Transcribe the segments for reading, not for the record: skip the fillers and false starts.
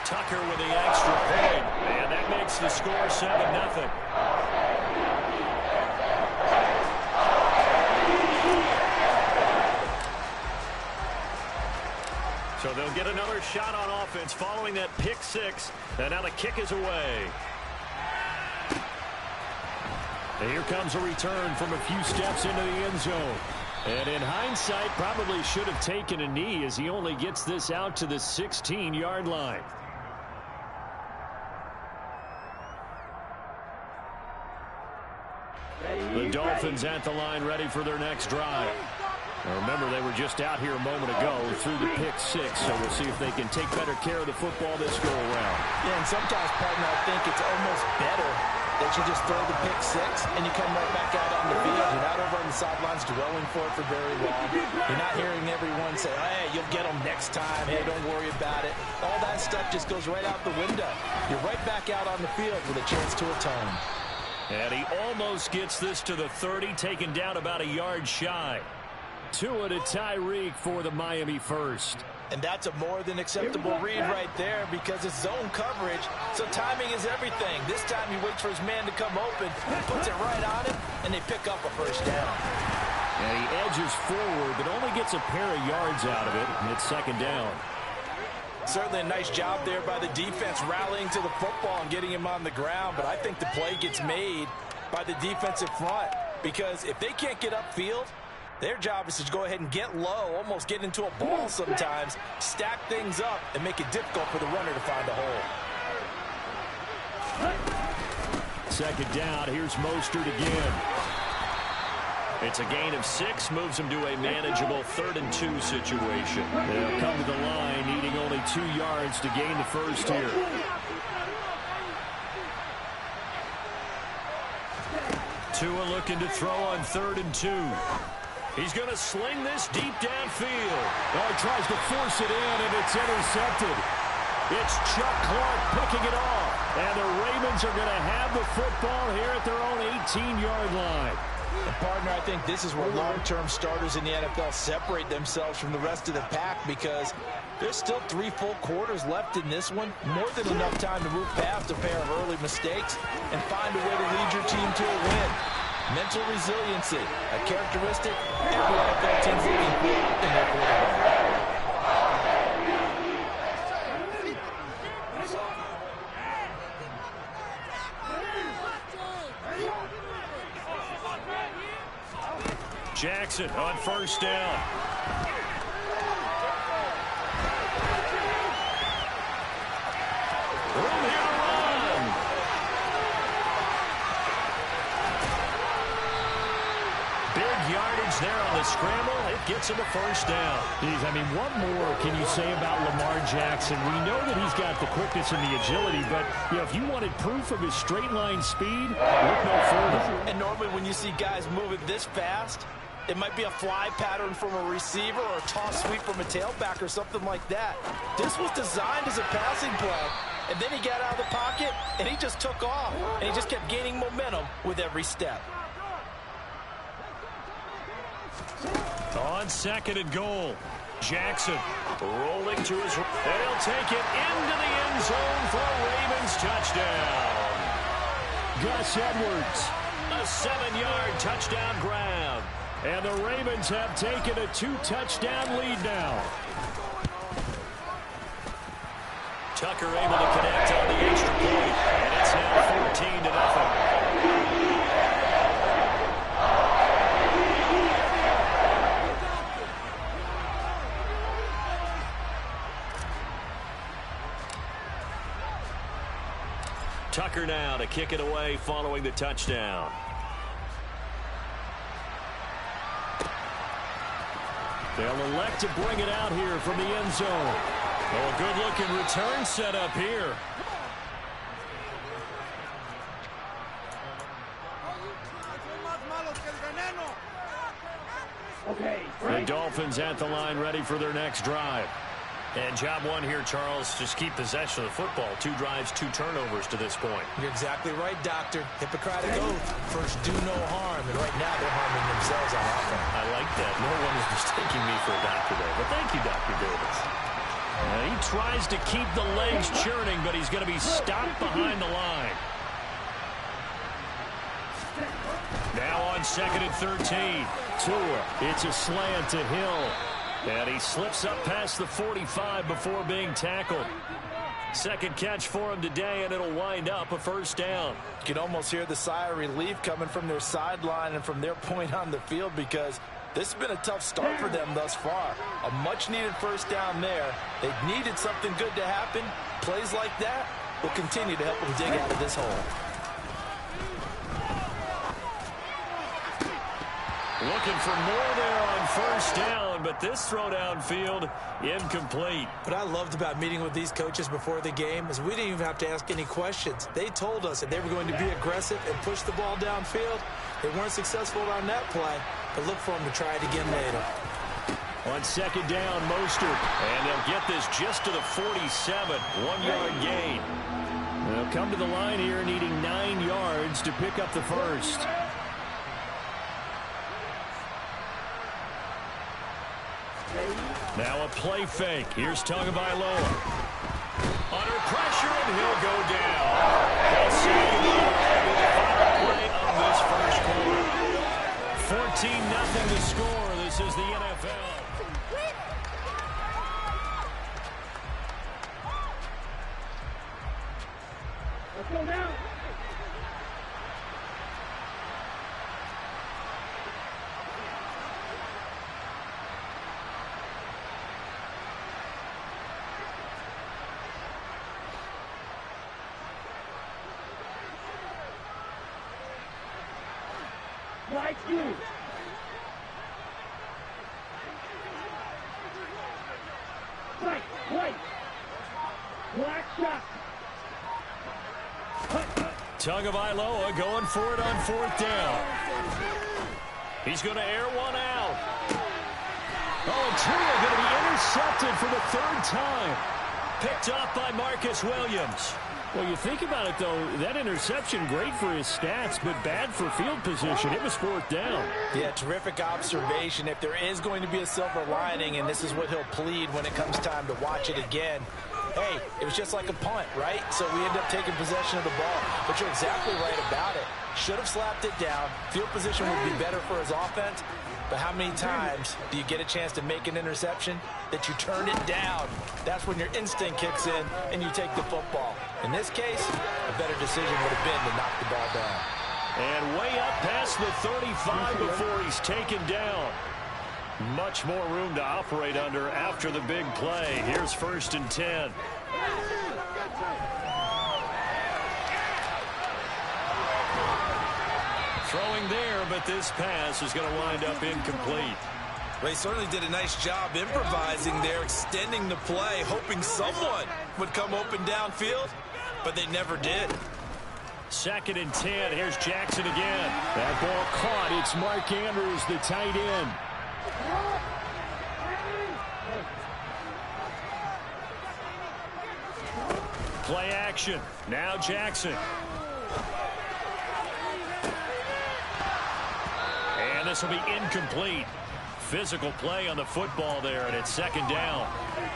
Tucker with the extra point, and that makes the score 7-0. So they'll get another shot on offense following that pick six, and now the kick is away. And here comes a return from a few steps into the end zone. And in hindsight, probably should have taken a knee as he only gets this out to the 16-yard line. The Dolphins at the line ready for their next drive. Now remember, they were just out here a moment ago through the pick six, so we'll see if they can take better care of the football this go-around. Yeah, and sometimes, partner, I think it's almost better that you just throw the pick six and you come right back out on the field. You're not over on the sidelines dwelling for it for very long. You're not hearing everyone say, hey, you'll get them next time. Hey, don't worry about it. All that stuff just goes right out the window. You're right back out on the field with a chance to atone. And he almost gets this to the 30, taken down about a yard shy. Tua to Tyreek for the Miami first. And that's a more than acceptable read right there because it's zone coverage, so timing is everything. This time he waits for his man to come open, puts it right on him, and they pick up a first down. And he edges forward, but only gets a pair of yards out of it, and it's second down. Certainly a nice job there by the defense rallying to the football and getting him on the ground, but I think the play gets made by the defensive front because if they can't get upfield, their job is to go ahead and get low, almost get into a ball sometimes, stack things up, and make it difficult for the runner to find a hole. Second down, here's Mostert again. It's a gain of 6, moves him to a manageable 3rd and 2 situation. They'll come to the line, needing only 2 yards to gain the first here. Tua looking to throw on 3rd and 2. He's going to sling this deep downfield. Oh, he tries to force it in, and it's intercepted. It's Chuck Clark picking it off. And the Ravens are going to have the football here at their own 18-yard line. And partner, I think this is where long-term starters in the NFL separate themselves from the rest of the pack because there's still 3 full quarters left in this one. More than enough time to move past a pair of early mistakes and find a way to lead your team to a win. Mental resiliency, a characteristic every NFL team's looking for in their quarterback. Jackson on first down. Room here to run. Big yardage there on the scramble. It gets him a first down. Geez, I mean, what more can you say about Lamar Jackson? We know that he's got the quickness and the agility, but you know, if you wanted proof of his straight line speed, look no further. And normally when you see guys moving this fast, it might be a fly pattern from a receiver or a toss sweep from a tailback or something like that. This was designed as a passing play, and then he got out of the pocket, and he just took off, and he just kept gaining momentum with every step. On 2nd and goal, Jackson rolling to his right. They'll take it into the end zone for a Ravens touchdown. Gus Edwards, a 7-yard touchdown grab. And the Ravens have taken a 2-touchdown lead now. Tucker able to connect on the extra point, and it's now 14-0. Tucker now to kick it away following the touchdown. They'll elect to bring it out here from the end zone. Oh, a good-looking return set up here. The Dolphins at the line ready for their next drive. And job one here, Charles, just keep possession of the football. 2 drives, 2 turnovers to this point. You're exactly right, Doctor. Hippocratic oath. First, do no harm. And right now, they're harming themselves on offense. I like that. No one is mistaking me for a doctor there. But thank you, Dr. Davis. He tries to keep the legs churning, but he's going to be stopped behind the line. Now on 2nd and 13. Tua, it's a slant to Hill. And he slips up past the 45 before being tackled. Second catch for him today, and it'll wind up a first down. You can almost hear the sigh of relief coming from their sideline and from their point on the field, because this has been a tough start for them thus far. A much-needed first down there. They needed something good to happen. Plays like that will continue to help them dig out of this hole. Looking for more there on first down, but this throw downfield incomplete. What I loved about meeting with these coaches before the game is we didn't even have to ask any questions. They told us that they were going to be aggressive and push the ball downfield. They weren't successful on that play, but look for them to try it again later. On 2nd down, Mostert. And they'll get this just to the 47, 1-yard gain. They'll come to the line here needing 9 yards to pick up the first. Now a play fake. Here's Tagovailoa. Under pressure, and he'll go down. They'll see him be the final play of this first quarter. 14-0 to score. This is the NFL. Let's go now. Like you. White. Black shot. Tagovailoa going for it on 4th down. He's going to air one out. Oh, and Tua going to be intercepted for the 3rd time. Picked up by Marcus Williams. Well, you think about it, though, that interception, great for his stats, but bad for field position. It was 4th down. Yeah, terrific observation. If there is going to be a silver lining, and this is what he'll plead when it comes time to watch it again, hey, it was just like a punt, right? So we end up taking possession of the ball. But you're exactly right about it. Should have slapped it down. Field position would be better for his offense. But how many times do you get a chance to make an interception that you turn it down? That's when your instinct kicks in and you take the football. In this case, a better decision would have been to knock the ball down. And way up past the 35 before he's taken down. Much more room to operate under after the big play. Here's 1st and 10. Throwing there, but this pass is going to wind up incomplete. They certainly did a nice job improvising there, extending the play, hoping someone would come open downfield, but they never did. 2nd and 10. Here's Jackson again. That ball caught. It's Mark Andrews, the tight end. Play action. Now Jackson. And this will be incomplete. Physical play on the football there, and it's 2nd down.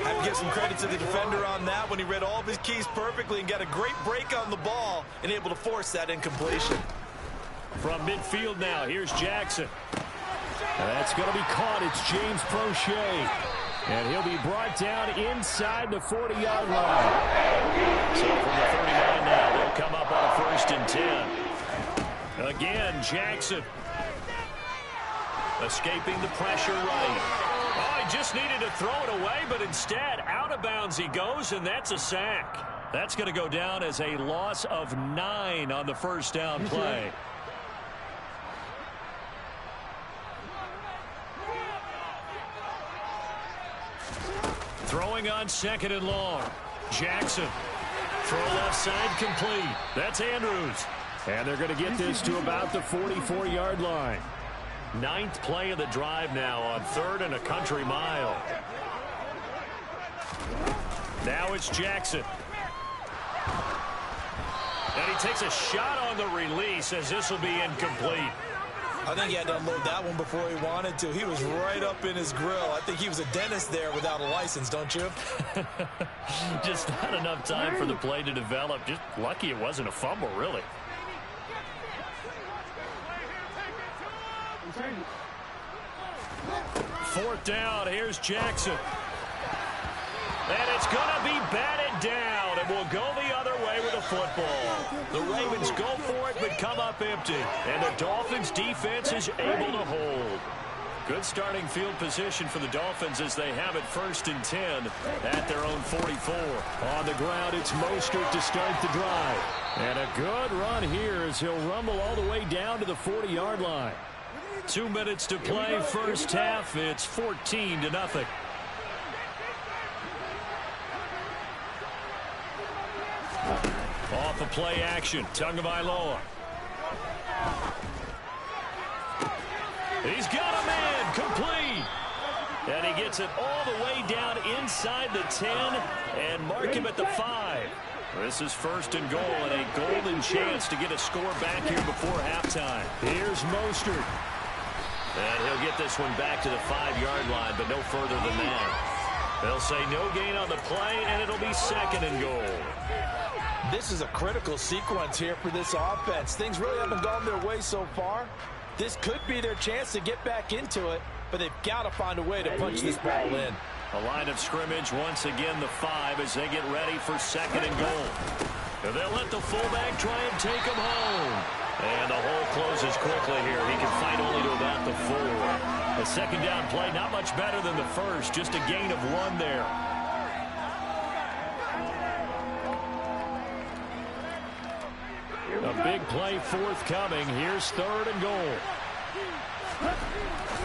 I have to give some credit to the defender on that when he read all of his keys perfectly and got a great break on the ball and able to force that incompletion. From midfield now, here's Jackson. That's going to be caught. It's James Prochet. And he'll be brought down inside the 40-yard line. So from the 39 now, they'll come up on 1st and 10. Again, Jackson. Escaping the pressure right. Oh, he just needed to throw it away, but instead, out of bounds he goes, and that's a sack. That's going to go down as a loss of 9 on the first down play. Throwing on 2nd and long. Jackson. Throw left side complete. That's Andrews. And they're going to get this to about the 44-yard line. 9th play of the drive now on 3rd and a country mile. Now it's Jackson. And he takes a shot on the release as this will be incomplete. I think he had to unload that one before he wanted to. He was right up in his grill. I think he was a dentist there without a license, don't you? Just not enough time for the play to develop. Just lucky it wasn't a fumble, really. Fourth down. Here's Jackson. And it's going to be batted down, and we'll go the other way with a football. The Ravens go for it, but come up empty. And the Dolphins' defense is able to hold. Good starting field position for the Dolphins as they have it 1st and 10 at their own 44. On the ground, it's Mostert to start the drive. And a good run here as he'll rumble all the way down to the 40-yard line. 2 minutes to play, first half. It's 14-0. Off of play action, Tagovailoa. He's got a man, complete. And he gets it all the way down inside the 10 and mark him at the 5. This is 1st and goal and a golden chance to get a score back here before halftime. Here's Mostert. And he'll get this one back to the 5-yard line, but no further than that. They'll say no gain on the play, and it'll be 2nd and goal. This is a critical sequence here for this offense. Things really haven't gone their way so far. This could be their chance to get back into it, but they've got to find a way to punch this ball in. A line of scrimmage, once again the 5 as they get ready for 2nd and goal. And they'll let the fullback try and take him home. And the hole closes quickly here. He can fight only to about the 4. The 2nd down play, not much better than the first, just a gain of 1 there. A big play forthcoming. Here's 3rd and goal.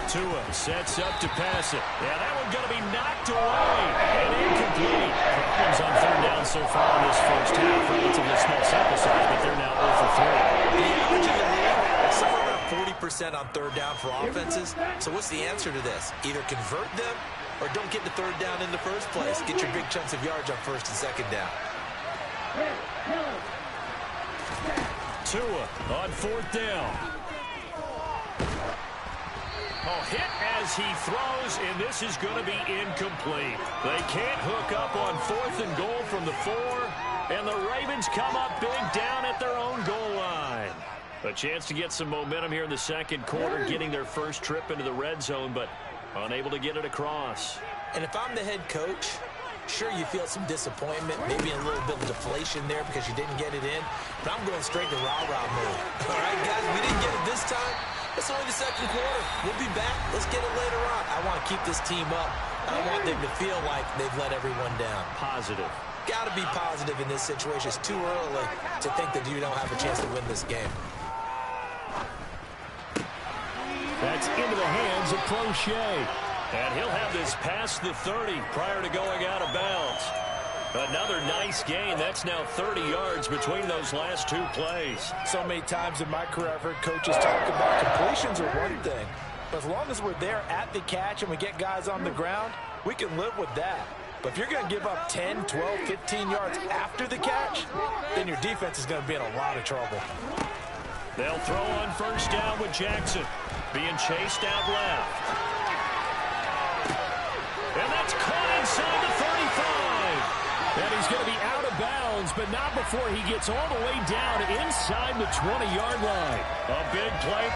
Tua sets up to pass it. Yeah, that one's going to be knocked away and incomplete. Problems on 3rd down so far in this first half. Relatively small sample size, but they're now 0 for 3. The average in the league, somewhere around 40% on 3rd down for offenses. So what's the answer to this? Either convert them or don't get the 3rd down in the first place. Get your big chunks of yards on 1st and 2nd down. Tua on 4th down. Oh, hit as he throws, and this is going to be incomplete. They can't hook up on 4th and goal from the 4, and the Ravens come up big down at their own goal line. A chance to get some momentum here in the 2nd quarter, getting their first trip into the red zone, but unable to get it across. And if I'm the head coach, sure, you feel some disappointment, maybe a little bit of deflation there because you didn't get it in, but I'm going straight to rah-rah mode. All right, guys, we didn't get it this time. It's only the 2nd quarter. We'll be back. Let's get it later on. I want to keep this team up. I want them to feel like they've let everyone down. Positive. Got to be positive in this situation. It's too early to think that you don't have a chance to win this game. That's into the hands of Prochet. And he'll have this past the 30 prior to going out of bounds. Another nice gain. That's now 30 yards between those last 2 plays. So many times in my career, I've heard coaches talk about completions are one thing. But as long as we're there at the catch and we get guys on the ground, we can live with that. But if you're going to give up 10, 12, 15 yards after the catch, then your defense is going to be in a lot of trouble. They'll throw on 1st down with Jackson. Being chased out left. And that's caught inside the 35. And he's going to be out of bounds, but not before he gets all the way down inside the 20-yard line. A big play.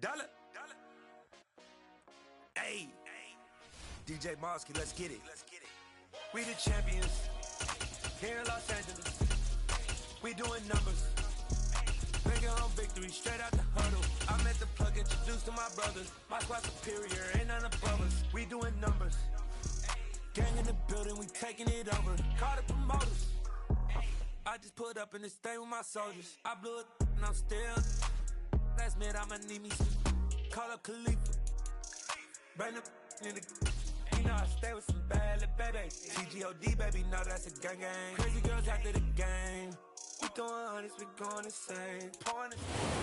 Dollar. Hey. DJ Mosky, let's get it. We the champions here in Los Angeles. We doing numbers. Bringing home victory straight out the huddle. I'm at the plug, introduced to my brothers. My squad superior, ain't none above us. We doing numbers. Gang in the building, we taking it over. Call the promoters. I just put up in this thing with my soldiers. I blew it and I'm still. Last minute, I'ma need me some. Call up Khalifa. Bring the in the. You know I stay with some bad little baby. TGOD, baby, know that's a gang gang. Crazy girls after the game. We throwing hundreds, we going insane.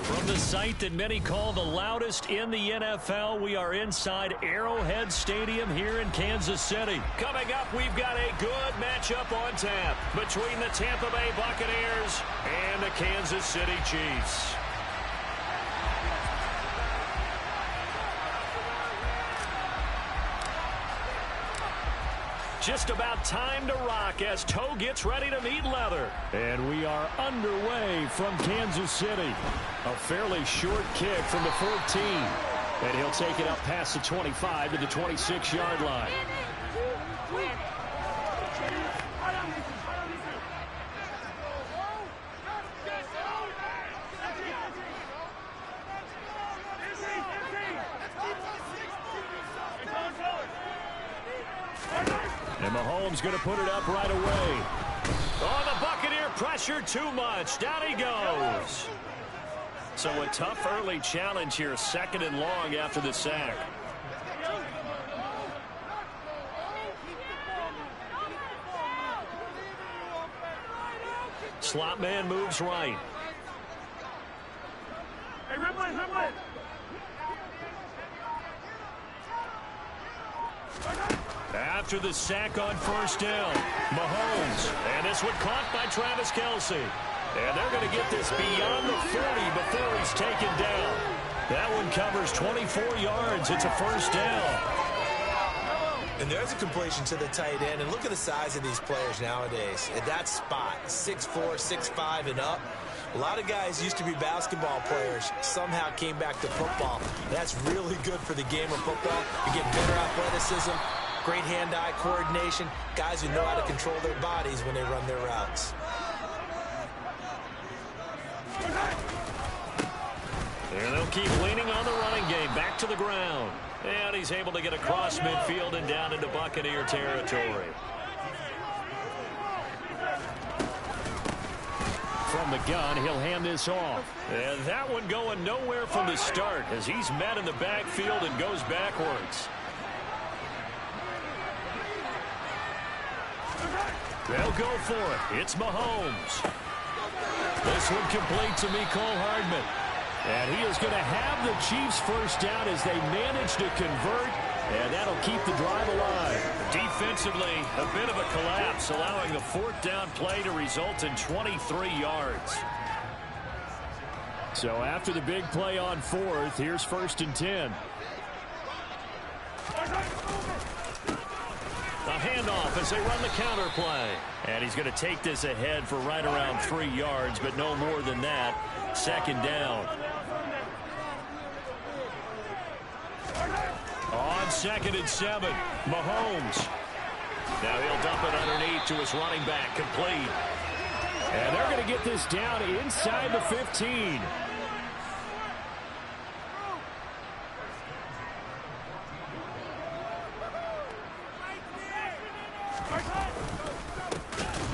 From the site that many call the loudest in the NFL, we are inside Arrowhead Stadium here in Kansas City. Coming up, we've got a good matchup on tap between the Tampa Bay Buccaneers and the Kansas City Chiefs. Just about time to rock as toe gets ready to meet leather. And we are underway from Kansas City. A fairly short kick from the 14. And he'll take it up past the 25 to the 26-yard line. And Mahomes going to put it up right away. Oh, the Buccaneer pressure too much. Down he goes. So a tough early challenge here, 2nd and long after the sack. Slot man moves right. Hey, red line, red line. After the sack on 1st down, Mahomes. And this one caught by Travis Kelce. And they're going to get this beyond the 40 before he's taken down. That one covers 24 yards. It's a 1st down. And there's a completion to the tight end. And look at the size of these players nowadays. At that spot, 6'4", 6'5", and up. A lot of guys used to be basketball players, somehow came back to football. That's really good for the game of football. You get better athleticism, great hand-eye coordination, guys who know how to control their bodies when they run their routes. And they'll keep leaning on the running game. Back to the ground. And he's able to get across midfield and down into Buccaneer territory. From the gun, he'll hand this off. And that one going nowhere from the start as he's met in the backfield and goes backwards. They'll go for it. It's Mahomes. This one complete to Mecole Hardman. And he is going to have the Chiefs 1st down as they manage to convert. And that'll keep the drive alive. Defensively, a bit of a collapse, allowing the 4th down play to result in 23 yards. So after the big play on 4th, here's 1st and 10. A handoff as they run the counter play. And he's going to take this ahead for right around 3 yards, but no more than that. 2nd down. On 2nd and 7, Mahomes. Now he'll dump it underneath to his running back, complete. And they're going to get this down inside the 15.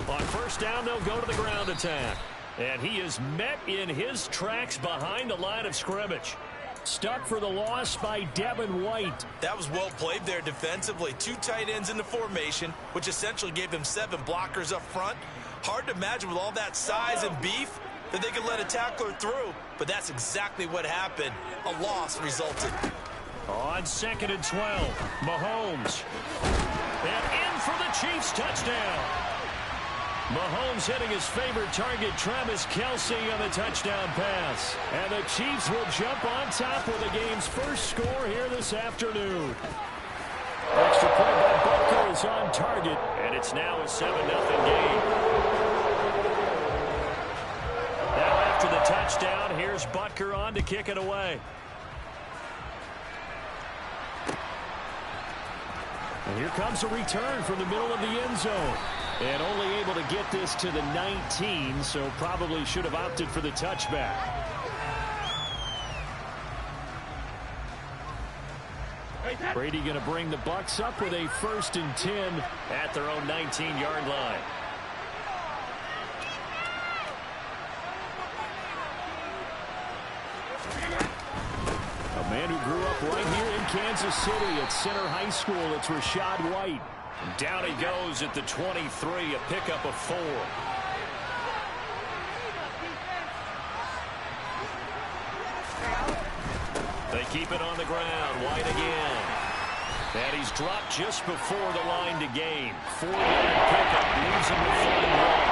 On 1st down, they'll go to the ground attack. And he is met in his tracks behind the line of scrimmage. Stuck for the loss by Devin White. That was well played there defensively. 2 tight ends in the formation, which essentially gave them 7 blockers up front. Hard to imagine with all that size and beef that they could let a tackler through, but that's exactly what happened. A loss resulted. On 2nd and 12, Mahomes. And in for the Chiefs touchdown. Mahomes hitting his favorite target, Travis Kelce, on the touchdown pass. And the Chiefs will jump on top with the game's first score here this afternoon. Extra point by Butker is on target, and it's now a 7-0 game. Now after the touchdown, here's Butker on to kick it away. And here comes a return from the middle of the end zone. And only able to get this to the 19, so probably should have opted for the touchback. Brady going to bring the Bucs up with a 1st and 10 at their own 19-yard line. A man who grew up right here in Kansas City at Center High School, it's Rachaad White. Down he goes at the 23, a pickup of 4. keep it on the ground. White again. And he's dropped just before the line to gain. 4-yard pickup leaves him with 41.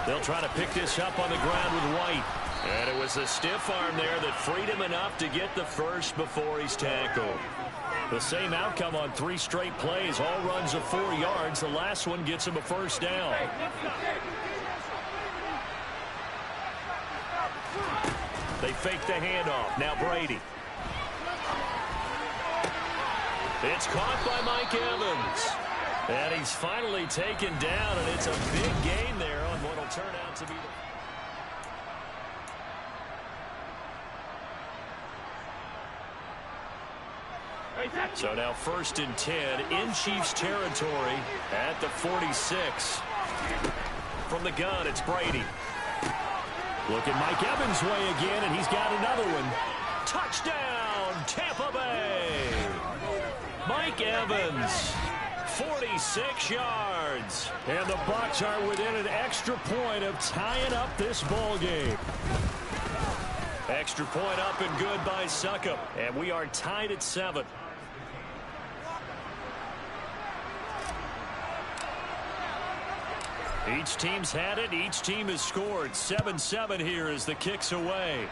They'll try to pick this up on the ground with White. And it was a stiff arm there that freed him enough to get the first before he's tackled. The same outcome on 3 straight plays. All runs of 4 yards. The last one gets him a first down. They fake the handoff. Now Brady. It's caught by Mike Evans. And he's finally taken down, and it's a big gain there on what will turn out to be the... So now 1st and 10 in Chiefs territory at the 46. From the gun, it's Brady. Looking Mike Evans' way again, and he's got another one. Touchdown, Tampa Bay. Mike Evans, 46 yards. And the Bucs are within an extra point of tying up this ball game. Extra point up and good by Succop. And we are tied at 7. Each team's had it. Each team has scored. 7-7 here as the kick's away.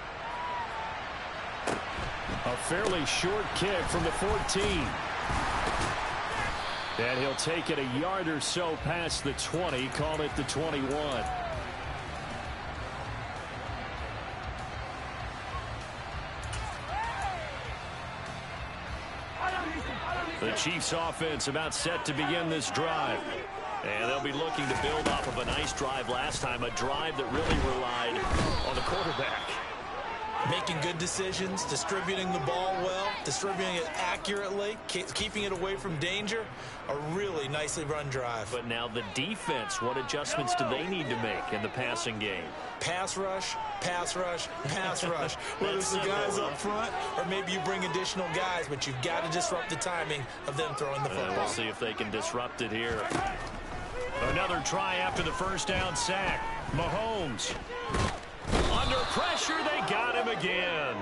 A fairly short kick from the 14. And he'll take it a yard or so past the 20. Call it the 21. The Chiefs offense about set to begin this drive. And they'll be looking to build off of a nice drive last time, a drive that really relied on the quarterback. Making good decisions, distributing the ball well, distributing it accurately, keeping it away from danger. A really nicely run drive. But now the defense, what adjustments do they need to make in the passing game? Pass rush, pass rush, pass rush. Whether it's the guys up front or maybe you bring additional guys, but you've got to disrupt the timing of them throwing the football. We'll see if they can disrupt it here. Another try after the first down sack. Mahomes. Under pressure, they got him again.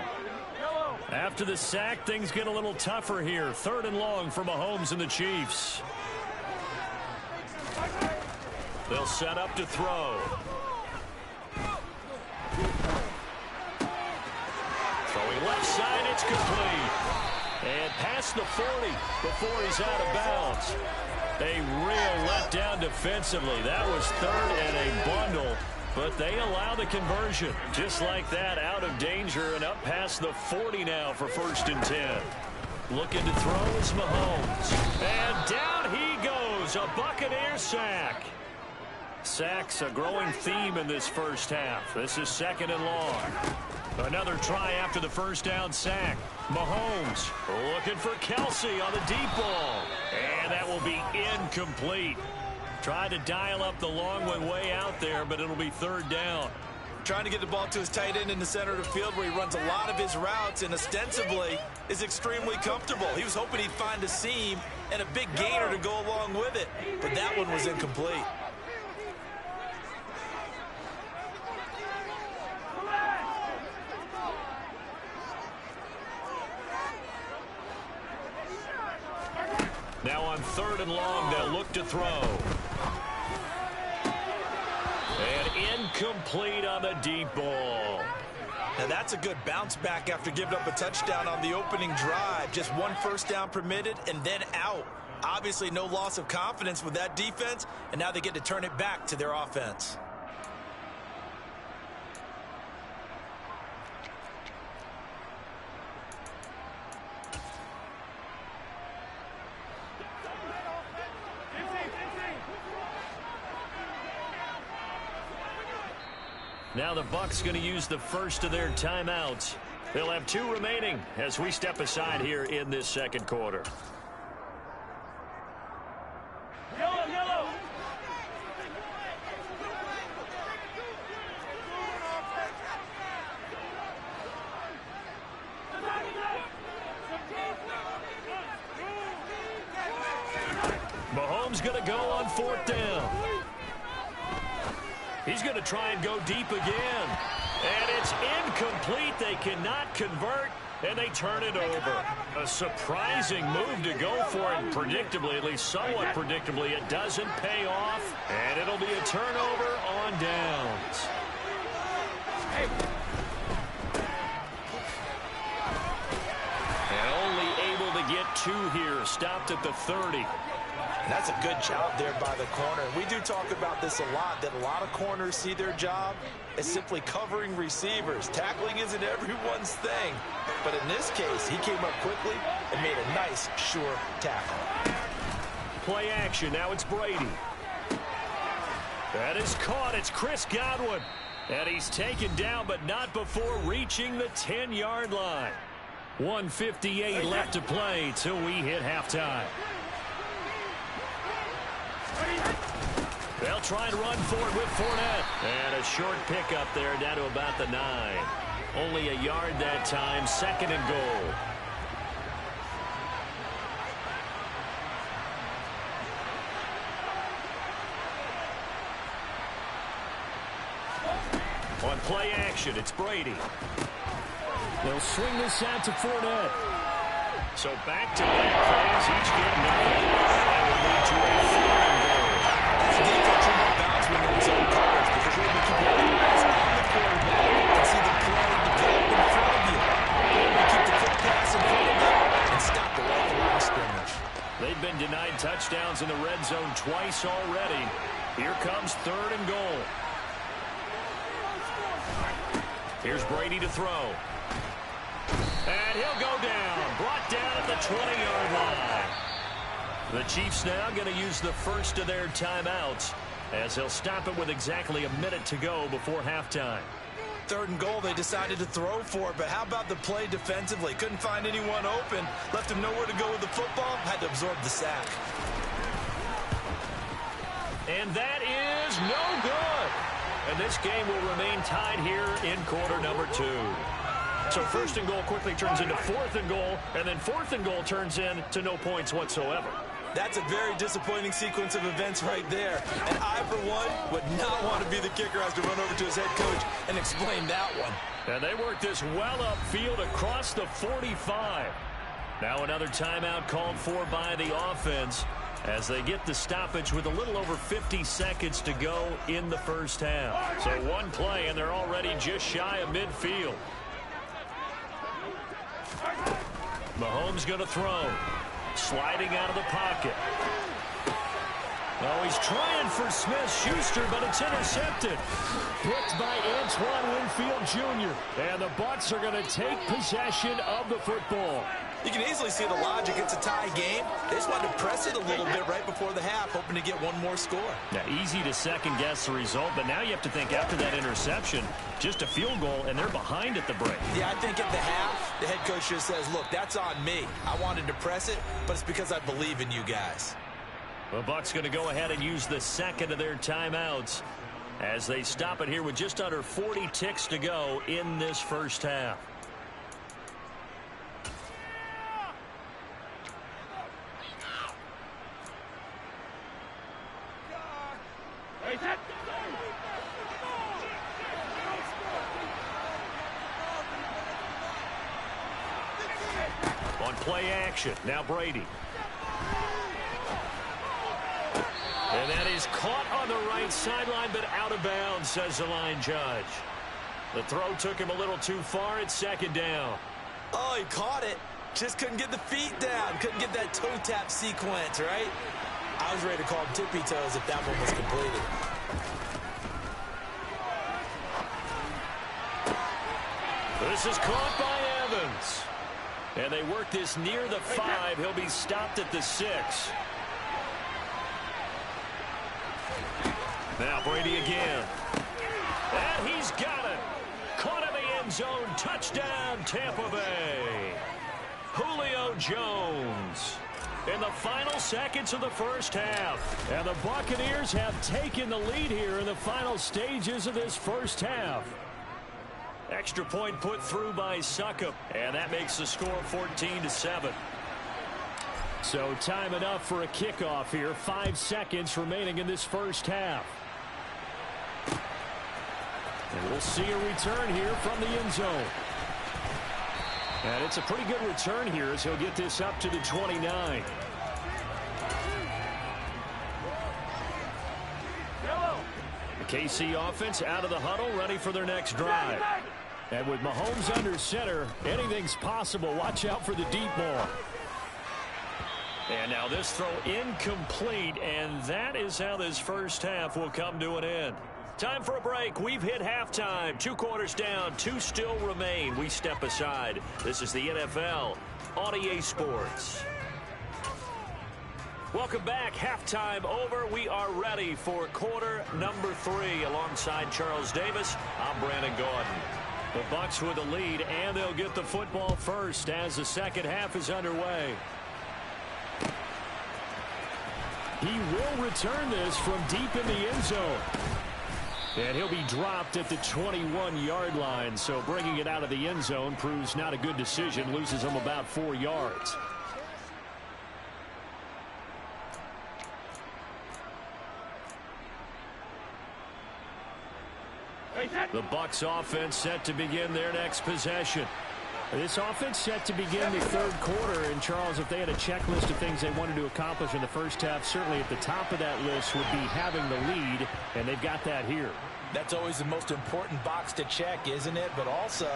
After the sack, things get a little tougher here. 3rd and long for Mahomes and the Chiefs. They'll set up to throw. Throwing left side, it's complete. And past the 40 before he's out of bounds. A real letdown defensively. That was 3rd and a bundle. But they allow the conversion. Just like that, out of danger and up past the 40 now for 1st and 10. Looking to throw is Mahomes. And down he goes. A Buccaneer sack. Sacks a growing theme in this first half. This is 2nd and long. Another try after the first down sack. Mahomes looking for Kelsey on the deep ball. And that will be incomplete. Tried to dial up the long one way out there, but it'll be 3rd down. Trying to get the ball to his tight end in the center of the field where he runs a lot of his routes and ostensibly is extremely comfortable. He was hoping he'd find a seam and a big gainer to go along with it, but that one was incomplete. Now on 3rd and long, they'll look to throw. And incomplete on the deep ball. Now that's a good bounce back after giving up a touchdown on the opening drive. Just 1 first down permitted and then out. Obviously no loss of confidence with that defense, and now they get to turn it back to their offense. Now the Bucs going to use the first of their timeouts. They'll have 2 remaining as we step aside here in this 2nd quarter. Yellow. going to go on 4th down. He's going to try and go deep again. And it's incomplete. They cannot convert, and they turn it over. A surprising move to go for it. Predictably, at least somewhat predictably, it doesn't pay off. And it'll be a turnover on downs. And only able to get 2 here. Stopped at the 30. And that's a good job there by the corner. We do talk about this a lot, that a lot of corners see their job as simply covering receivers. Tackling isn't everyone's thing. But in this case, he came up quickly and made a nice, sure tackle. Play action. Now it's Brady. That is caught. It's Chris Godwin. And he's taken down, but not before reaching the 10-yard line. 1:58 left to play till we hit halftime. They'll try and run for it with Fournette. And a short pickup there down to about the 9. Only a yard that time. 2nd and goal. On play action, it's Brady. They'll swing this out to Fournette. So back-to-back plays, each get nothing. That will lead to a 4th and goal. The defense will bounce when they're in zone coverage because you're going to keep your eyes on the quarterback and see the play develop in front of you. You keep the quick pass in front of them and stop the right line of scrimmage. They've been denied touchdowns in the red zone twice already. Here comes 3rd and goal. Here's Brady to throw. And he'll go down. Brought down at the 20-yard line. The Chiefs now going to use the first of their timeouts as they'll stop it with exactly a minute to go before halftime. 3rd and goal, they decided to throw for it, but how about the play defensively? Couldn't find anyone open, left him nowhere to go with the football, had to absorb the sack. And that is no good. And this game will remain tied here in quarter number 2. So 1st and goal quickly turns into 4th and goal, and then 4th and goal turns into no points whatsoever. That's a very disappointing sequence of events right there. And I, for one, would not want to be the kicker who has to run over to his head coach and explain that one. And they work this well upfield across the 45. Now another timeout called for by the offense as they get the stoppage with a little over 50 seconds to go in the first half. So one play, and they're already just shy of midfield. Mahomes going to throw. Sliding out of the pocket. Oh, he's trying for Smith-Schuster, but it's intercepted. Picked by Antoine Winfield Jr. And the Bucs are going to take possession of the football. You can easily see the logic. It's a tie game. They just wanted to press it a little bit right before the half, hoping to get one more score. Now, easy to second-guess the result, but now you have to think after that interception, just a field goal, and they're behind at the break. Yeah, I think at the half, the head coach just says, look, that's on me. I wanted to press it, but it's because I believe in you guys. The Bucs going to go ahead and use the second of their timeouts as they stop it here with just under 40 ticks to go in this first half. On play action, now Brady. And that is caught on the right sideline, but out of bounds, says the line judge. The throw took him a little too far. It's 2nd down. Oh, he caught it. Just couldn't get the feet down. Couldn't get that toe tap sequence, right? I was ready to call him tippy toes if that one was completed. This is caught by Evans. And they work this near the 5. He'll be stopped at the 6. Now Brady again. And he's got it. Caught in the end zone. Touchdown, Tampa Bay. Julio Jones. In the final seconds of the first half. And the Buccaneers have taken the lead here in the final stages of this first half. Extra point put through by Succop. And that makes the score 14-7. So time enough for a kickoff here. 5 seconds remaining in this first half. And we'll see a return here from the end zone. And it's a pretty good return here as he'll get this up to the 29. The KC offense out of the huddle, ready for their next drive. And with Mahomes under center, anything's possible. Watch out for the deep ball. And now this throw incomplete, and that is how this first half will come to an end. Time for a break. We've hit halftime. 2 quarters down, 2 still remain. We step aside. This is the NFL on EA Sports. Welcome back. Halftime over. We are ready for quarter number 3. Alongside Charles Davis, I'm Brandon Gordon. The Bucs with the lead, and they'll get the football first as the second half is underway. He will return this from deep in the end zone. And he'll be dropped at the 21-yard line. So bringing it out of the end zone proves not a good decision. Loses him about 4 yards. The Bucs offense set to begin their next possession. This offense set to begin the third quarter. And, Charles, if they had a checklist of things they wanted to accomplish in the first half, certainly at the top of that list would be having the lead, and they've got that here. That's always the most important box to check, isn't it? But also,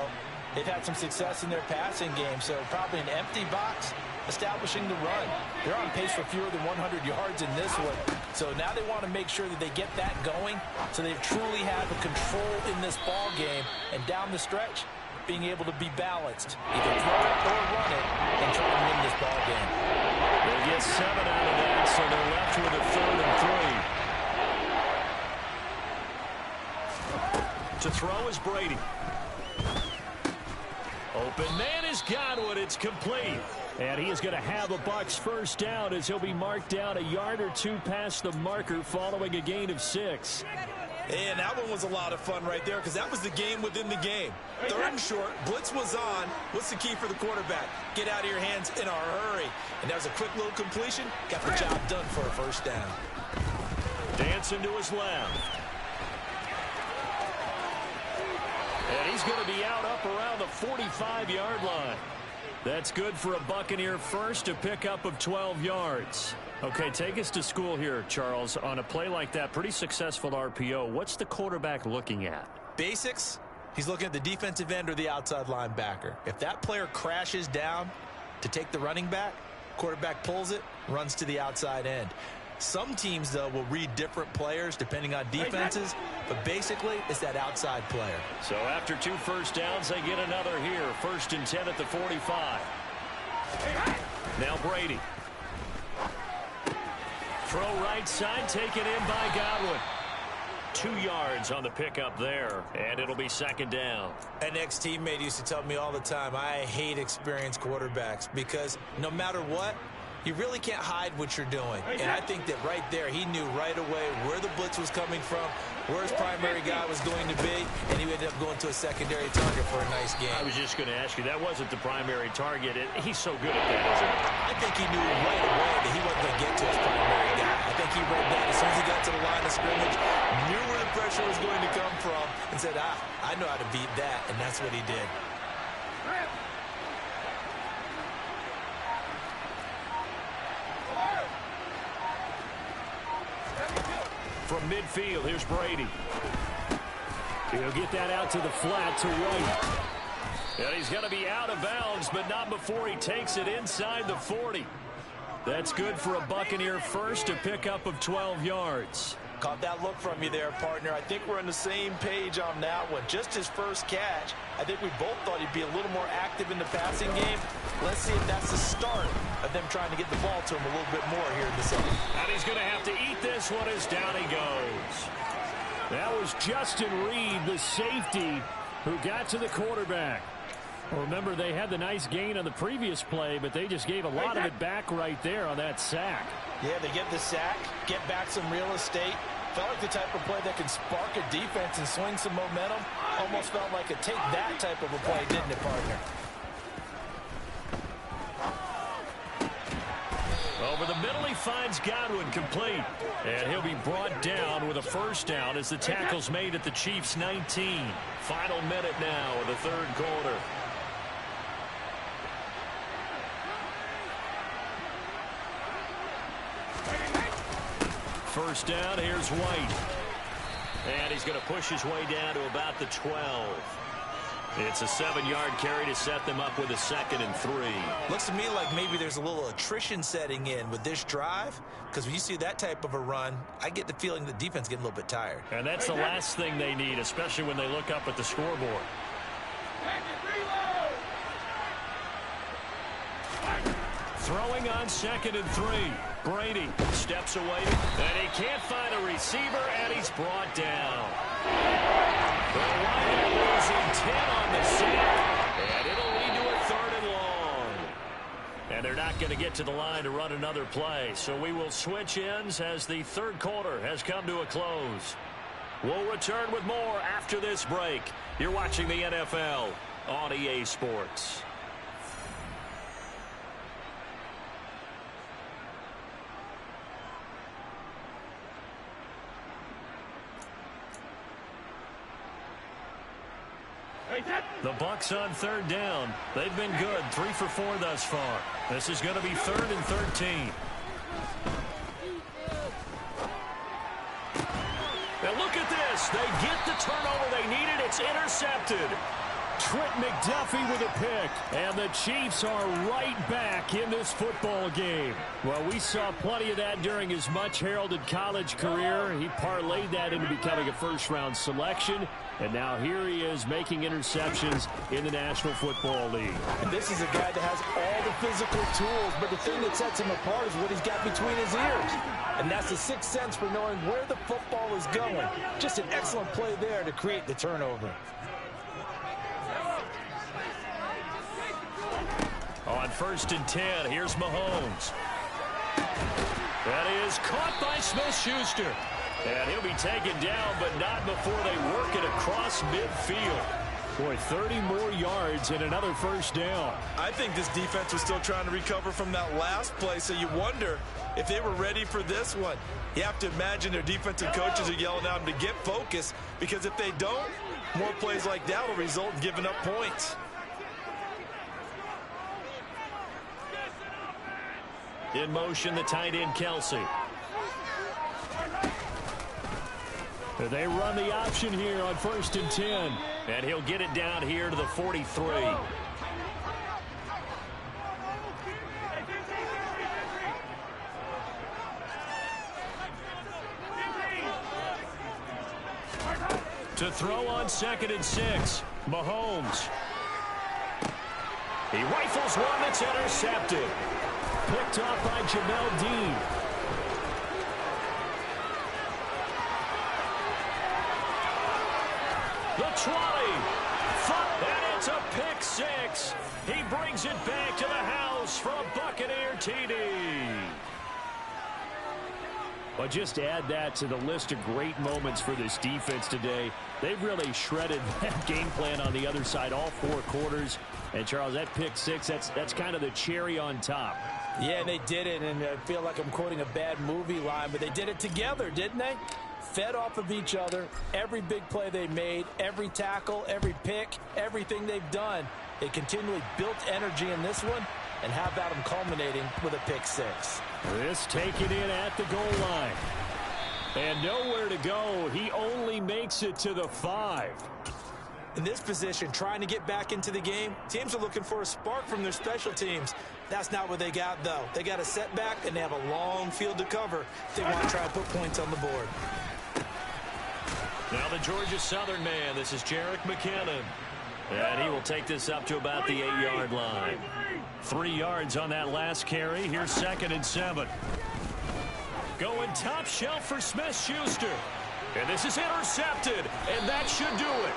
they've had some success in their passing game, so probably an empty box establishing the run. They're on pace for fewer than 100 yards in this one. So now they want to make sure that they get that going so they truly have a control in this ball game. And down the stretch, being able to be balanced. Either throw it or run it and try to win this ball game. They get 7 out of that, so they're left with a 3rd and 3. To throw is Brady. Open man has got one. It's complete. And he is going to have a Bucs first down as he'll be marked down a yard or 2 past the marker following a gain of 6. And that one was a lot of fun right there because that was the game within the game. 3rd and short, blitz was on. What's the key for the quarterback? Get out of your hands in a hurry. And that was a quick little completion. Got the job done for a first down. Dancing to his left. And he's going to be out up around the 45-yard line. That's good for a Buccaneer first, a pickup of 12 yards. Okay, take us to school here, Charles. On a play like that, pretty successful RPO. What's the quarterback looking at? Basics. He's looking at the defensive end or the outside linebacker. If that player crashes down to take the running back, quarterback pulls it, runs to the outside end. Some teams, though, will read different players depending on defenses, but basically it's that outside player. So after 2 first downs, they get another here. 1st and 10 at the 45. Now Brady. Throw right side, taken in by Godwin. 2 yards on the pickup there, and it'll be 2nd down. An ex-teammate used to tell me all the time, I hate experienced quarterbacks because no matter what, you really can't hide what you're doing. And I think that right there, he knew right away where the blitz was coming from, where his primary guy was going to be, and he ended up going to a secondary target for a nice game. I was just going to ask you, that wasn't the primary target. He's so good at that, isn't he? I think he knew right away that he wasn't going to get to his primary guy. I think he read that as soon as he got to the line of scrimmage, knew where the pressure was going to come from, and said, I know how to beat that, and that's what he did. From midfield, here's Brady. He'll get that out to the flat to White. And he's going to be out of bounds, but not before he takes it inside the 40. That's good for a Buccaneer first, a pickup of 12 yards. Caught that look from you there, partner. I think we're on the same page on that one. Just his first catch. I think we both thought he'd be a little more active in the passing game. Let's see if that's the start of them trying to get the ball to him a little bit more here in the second. And he's going to have to eat this one as down he goes. That was Justin Reed, the safety, who got to the quarterback. Well, remember, they had the nice gain on the previous play, but they just gave a lot of it back right there on that sack. Yeah, they get the sack, get back some real estate. Felt like the type of play that can spark a defense and swing some momentum. Almost felt like a take that type of a play, didn't it, partner? Over the middle, he finds Godwin complete. And he'll be brought down with a first down as the tackle's made at the Chiefs' 19. Final minute now of the third quarter. First down, here's White. And he's going to push his way down to about the 12. It's a 7-yard carry to set them up with a 2nd and 3. Looks to me like maybe there's a little attrition setting in with this drive, because when you see that type of a run, I get the feeling the defense getting a little bit tired. And that's the last thing they need, especially when they look up at the scoreboard. Throwing on 2nd and 3. Brady steps away, and he can't find a receiver, and he's brought down. The Lions losing 10 on the sack, and it'll lead to a 3rd and long. And they're not going to get to the line to run another play, so we will switch ends as the third quarter has come to a close. We'll return with more after this break. You're watching the NFL on EA Sports. The Bucs on 3rd down. They've been good, 3 for 4 thus far. This is going to be 3rd and 13. Now look at this. They get the turnover they needed. It's intercepted. Trent McDuffie with a pick. And the Chiefs are right back in this football game. Well, we saw plenty of that during his much-heralded college career. He parlayed that into becoming a first-round selection. And now here he is making interceptions in the National Football League. And this is a guy that has all the physical tools, but the thing that sets him apart is what he's got between his ears. And that's the sixth sense for knowing where the football is going. Just an excellent play there to create the turnover. On 1st and 10, here's Mahomes. That is caught by Smith-Schuster. And he'll be taken down, but not before they work it across midfield. Boy, 30 more yards and another first down. I think this defense was still trying to recover from that last play, so you wonder if they were ready for this one. You have to imagine their defensive coaches are yelling at them to get focused, because if they don't, more plays like that will result in giving up points. In motion, the tight end, Kelsey. They run the option here on 1st and 10. And he'll get it down here to the 43. To throw on 2nd and 6. Mahomes. He rifles one that's intercepted. Picked off by Jamel Dean. The 20. And it's a pick 6. He brings it back to the house for a Buccaneer TD. But just add that to the list of great moments for this defense today. They've really shredded that game plan on the other side all 4 quarters. And, Charles, that pick 6, that's kind of the cherry on top. Yeah, and they did it, and I feel like I'm quoting a bad movie line, but they did it together, didn't they? Fed off of each other, every big play they made, every tackle, every pick, everything they've done. They continually built energy in this one, and how about them culminating with a pick 6? This taken in at the goal line. And nowhere to go. He only makes it to the 5. In this position, trying to get back into the game, teams are looking for a spark from their special teams. That's not what they got, though. They got a setback, and they have a long field to cover if they want to try to put points on the board. Now the Georgia Southern man, this is Jerick McKinnon. And he will take this up to about the 8-yard line. 3 yards on that last carry. Here's 2nd and 7. Going top shelf for Smith-Schuster. And this is intercepted, and that should do it.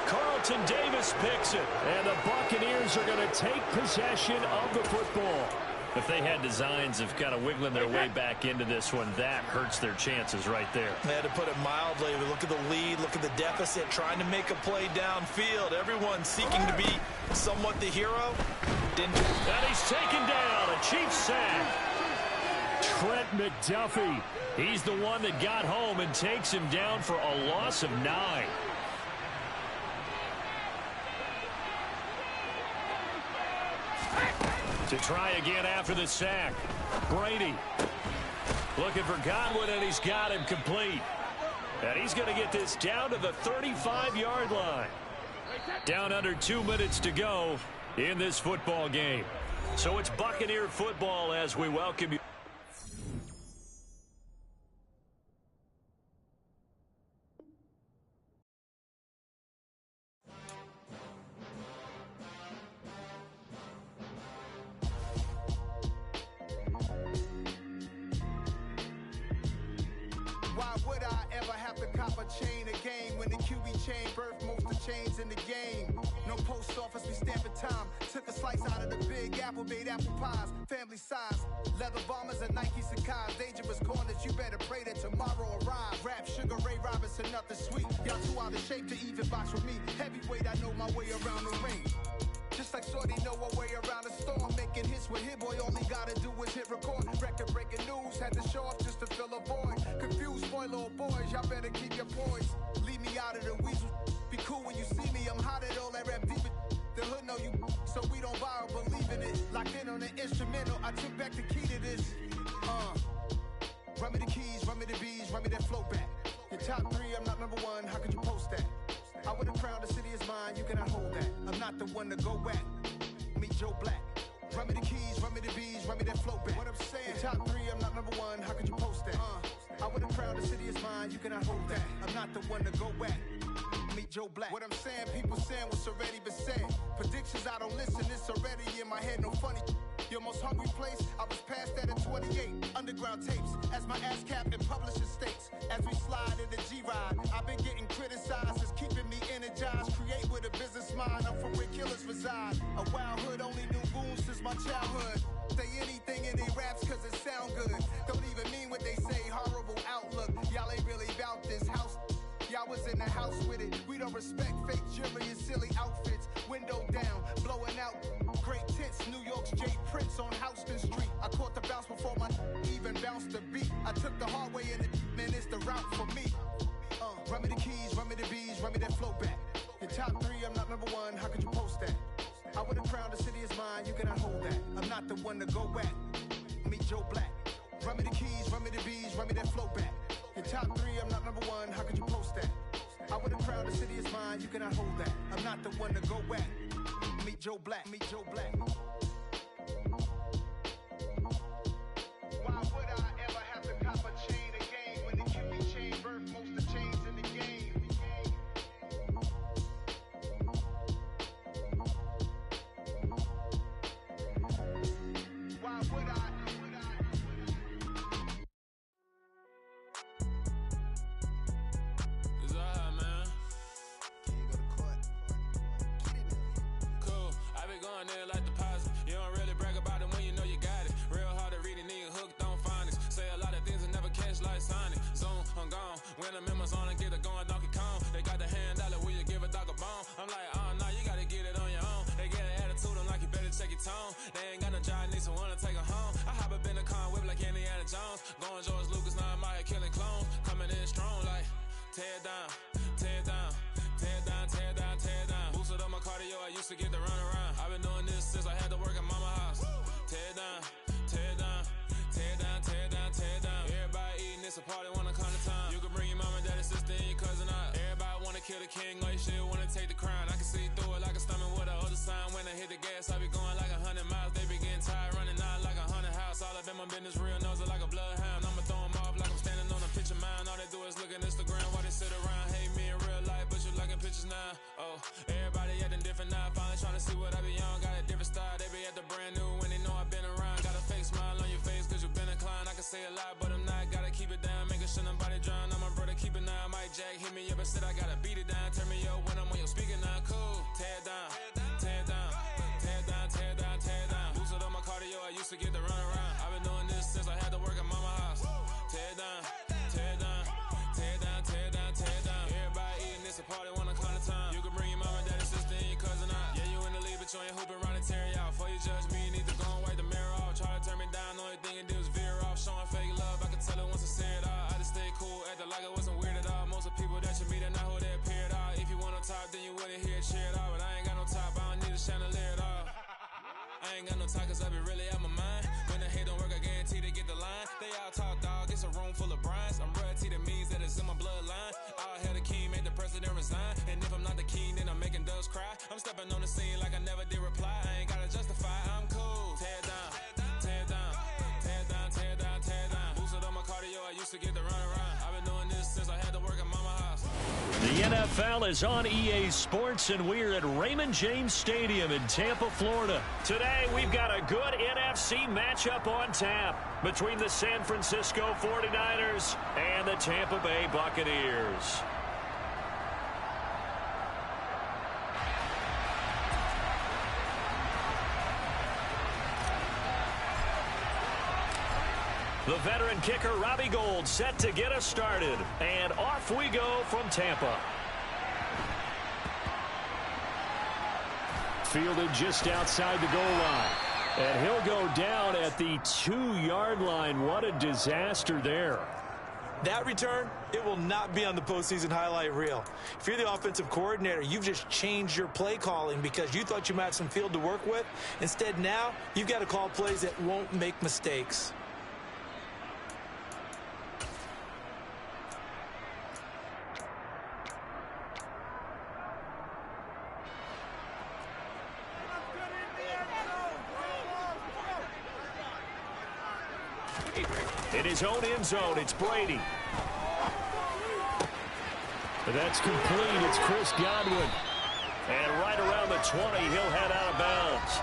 Carlton Davis picks it, and the Buccaneers are going to take possession of the football. If they had designs of kind of wiggling their way back into this one, that hurts their chances right there. They had to put it mildly. Look at the lead, look at the deficit, trying to make a play downfield. Everyone seeking to be somewhat the hero. And he's taken down, a Chiefs sack. Trent McDuffie. He's the one that got home and takes him down for a loss of 9. To try again after the sack. Brady looking for Godwin, and he's got him complete. And he's going to get this down to the 35-yard line. Down under 2 minutes to go in this football game. So it's Buccaneer football as we welcome you. Why would I ever have to cop a chain again when the QB chain birthed most of the chains in the game? No post office, we stamping time. Took a slice out of the big apple, made apple pies, family size. Leather bombers and Nike Sacai's. Dangerous corners, you better pray that tomorrow arrives. Rap, Sugar Ray Robinson, nothing sweet. Y'all too out of shape to even box with me. Heavyweight, I know my way around the ring. Just like Shorty know her way around the storm. Making hits with Hit Boy, all he gotta do is hit record. Record breaking news, had to show up just to fill a void. Confused boy, little boys, y'all better keep your poise. Leave me out of the weasel. Be cool when you see me, I'm hot at all that rap deep. The hood know you, so we don't borrow, believe in it. Locked in on the instrumental, I took back the key to this. Run me the keys, run me the bees, run me that flow back. Your top 3, I'm not number 1, how could you post that? I would have crowned the city is mine, you cannot hold that. I'm not the one to go back. Meet Joe Black. Run me the keys, run me the bees, run me that flow back. What I'm saying, your top 3, I'm not number 1, how could you post that? I would have crowned the city is mine, you cannot hold that. I'm not the one to go back. Meet Joe Black. What I'm saying, people saying what's already been said. Predictions, I don't listen, it's already in my head, no funny. Your most hungry place, I was past that at 28. Underground tapes, as my ass cap in publishing states. As we slide in the G-Ride, I've been getting criticized, it's keeping me energized. Create with a business mind, I'm from where killers reside. A wild hood, only knew goons since my childhood. Say anything in they raps cause it sound good. Don't even mean what they say, horrible outlook. Y'all ain't really about this house. Y'all was in the house with it. We don't respect fake jewelry and silly outfits. Window down, blowing out great tits. New York's J. Prince on Houston Street. I caught the bounce before my even bounced the beat. I took the hard way in it, man, it's the route for me. Run me the keys, run me the bees, run me that flow back. Your top 3, I'm not number 1, how could you post that? I would have crowned the city is mine, you cannot hold that. I'm not the one to go back. Meet Joe Black. Run me the keys, run me the bees, run me that flow back. Your top 3, I'm not number 1, how could you post that? I would have crowned the city is mine, you cannot hold that. I'm not the one to go back. Meet Joe Black, meet Joe Black. Why would I ever have to cop a chain again when the QB chain birthed most of the chains in the game? Why would I? Going there like deposit. You don't really brag about it when you know you got it. Real hard to read a nigga hooked on phonics. Say a lot of things and never catch like Sonic. Zoom, I'm gone. When the members on and get it going Donkey Kong. They got the hand dollar, will you give a dog a bone? I'm like, oh no, you gotta get it on your own. They get an attitude, I'm like, you better check your tone. They ain't got no job, need someone to take her home. I hop up in the car, whip like Indiana Jones. Going George Lucas, now I'm out here killing clones. Coming in strong like, tear down, tear down. Tear down, tear down, tear down. Boosted up my cardio, I used to get to run around. I've been doing this since I had to work at mama house. Tear down, tear down, tear down, tear down, tear down. Everybody eating, it's a party, wanna come to town. You can bring your mama, daddy, sister, and your cousin out. Everybody wanna kill the king, or you shit wanna take the crown. I can see through it like a stomach with a other sign. When I hit the gas, I be going like 100 miles. They be getting tired, running out like 100 house. All up in my business, real nose it like a bloodhound. I'ma throw them off like I'm standing on a picture mound. All they do is look at Instagram while they sit around. Hate me in real life, but you liking pictures now. Oh, everybody acting different now. Finally trying to see what I be on. Got a different style, they be at the brand new when they know I've been around. Got a fake smile on your face cause you been inclined. I can say a lot, but I'm not. Gotta keep it down, making sure nobody drown. I'm my brother, keep it now. Mike Jack hit me up and said I gotta beat it down. Turn me up when I'm on your speaker now. Cool, tear down, tear down, tear down, tear down, tear down. Boosted up my cardio, I used to get to run around. I've been doing this since I had to work at mama house. Tear down, tear down, tear down, tear down, tear down. Everybody eating, it's a party, wanna come to time. You can bring your mama, daddy, sister, and your cousin out. Yeah, you in the league, but you ain't hooping around and tearing out. Before you judge me, you need to go and wipe the mirror off. Try to turn me down, the only thing you do is veer off. Showing ain't got no time, cause I be really out my mind. When the hate don't work, I guarantee to get the line. They all talk, dog, it's a room full of brines. I'm royalty, that means that it's in my bloodline. All hail the king, make the president resign. And if I'm not the king, then I'm making doves cry. I'm stepping on the scene like I never did reply. I ain't gotta justify, I'm cool. Tear down, tear down, tear down, tear down, tear down. Boosted on my cardio, I used to get the run around. I've been doing this since I had to work at mama house. The NFL is on EA Sports, and we're at Raymond James Stadium in Tampa, Florida. Today, we've got a good NFC matchup on tap between the San Francisco 49ers and the Tampa Bay Buccaneers. The veteran kicker, Robbie Gould, set to get us started. And off we go from Tampa. Fielded just outside the goal line. And he'll go down at the 2-yard line. What a disaster there. That return, it will not be on the postseason highlight reel. If you're the offensive coordinator, you've just changed your play calling because you thought you might have some field to work with. Instead, now, you've got to call plays that won't make mistakes. In his own end zone, it's Brady. That's complete. It's Chris Godwin. And right around the 20, he'll head out of bounds.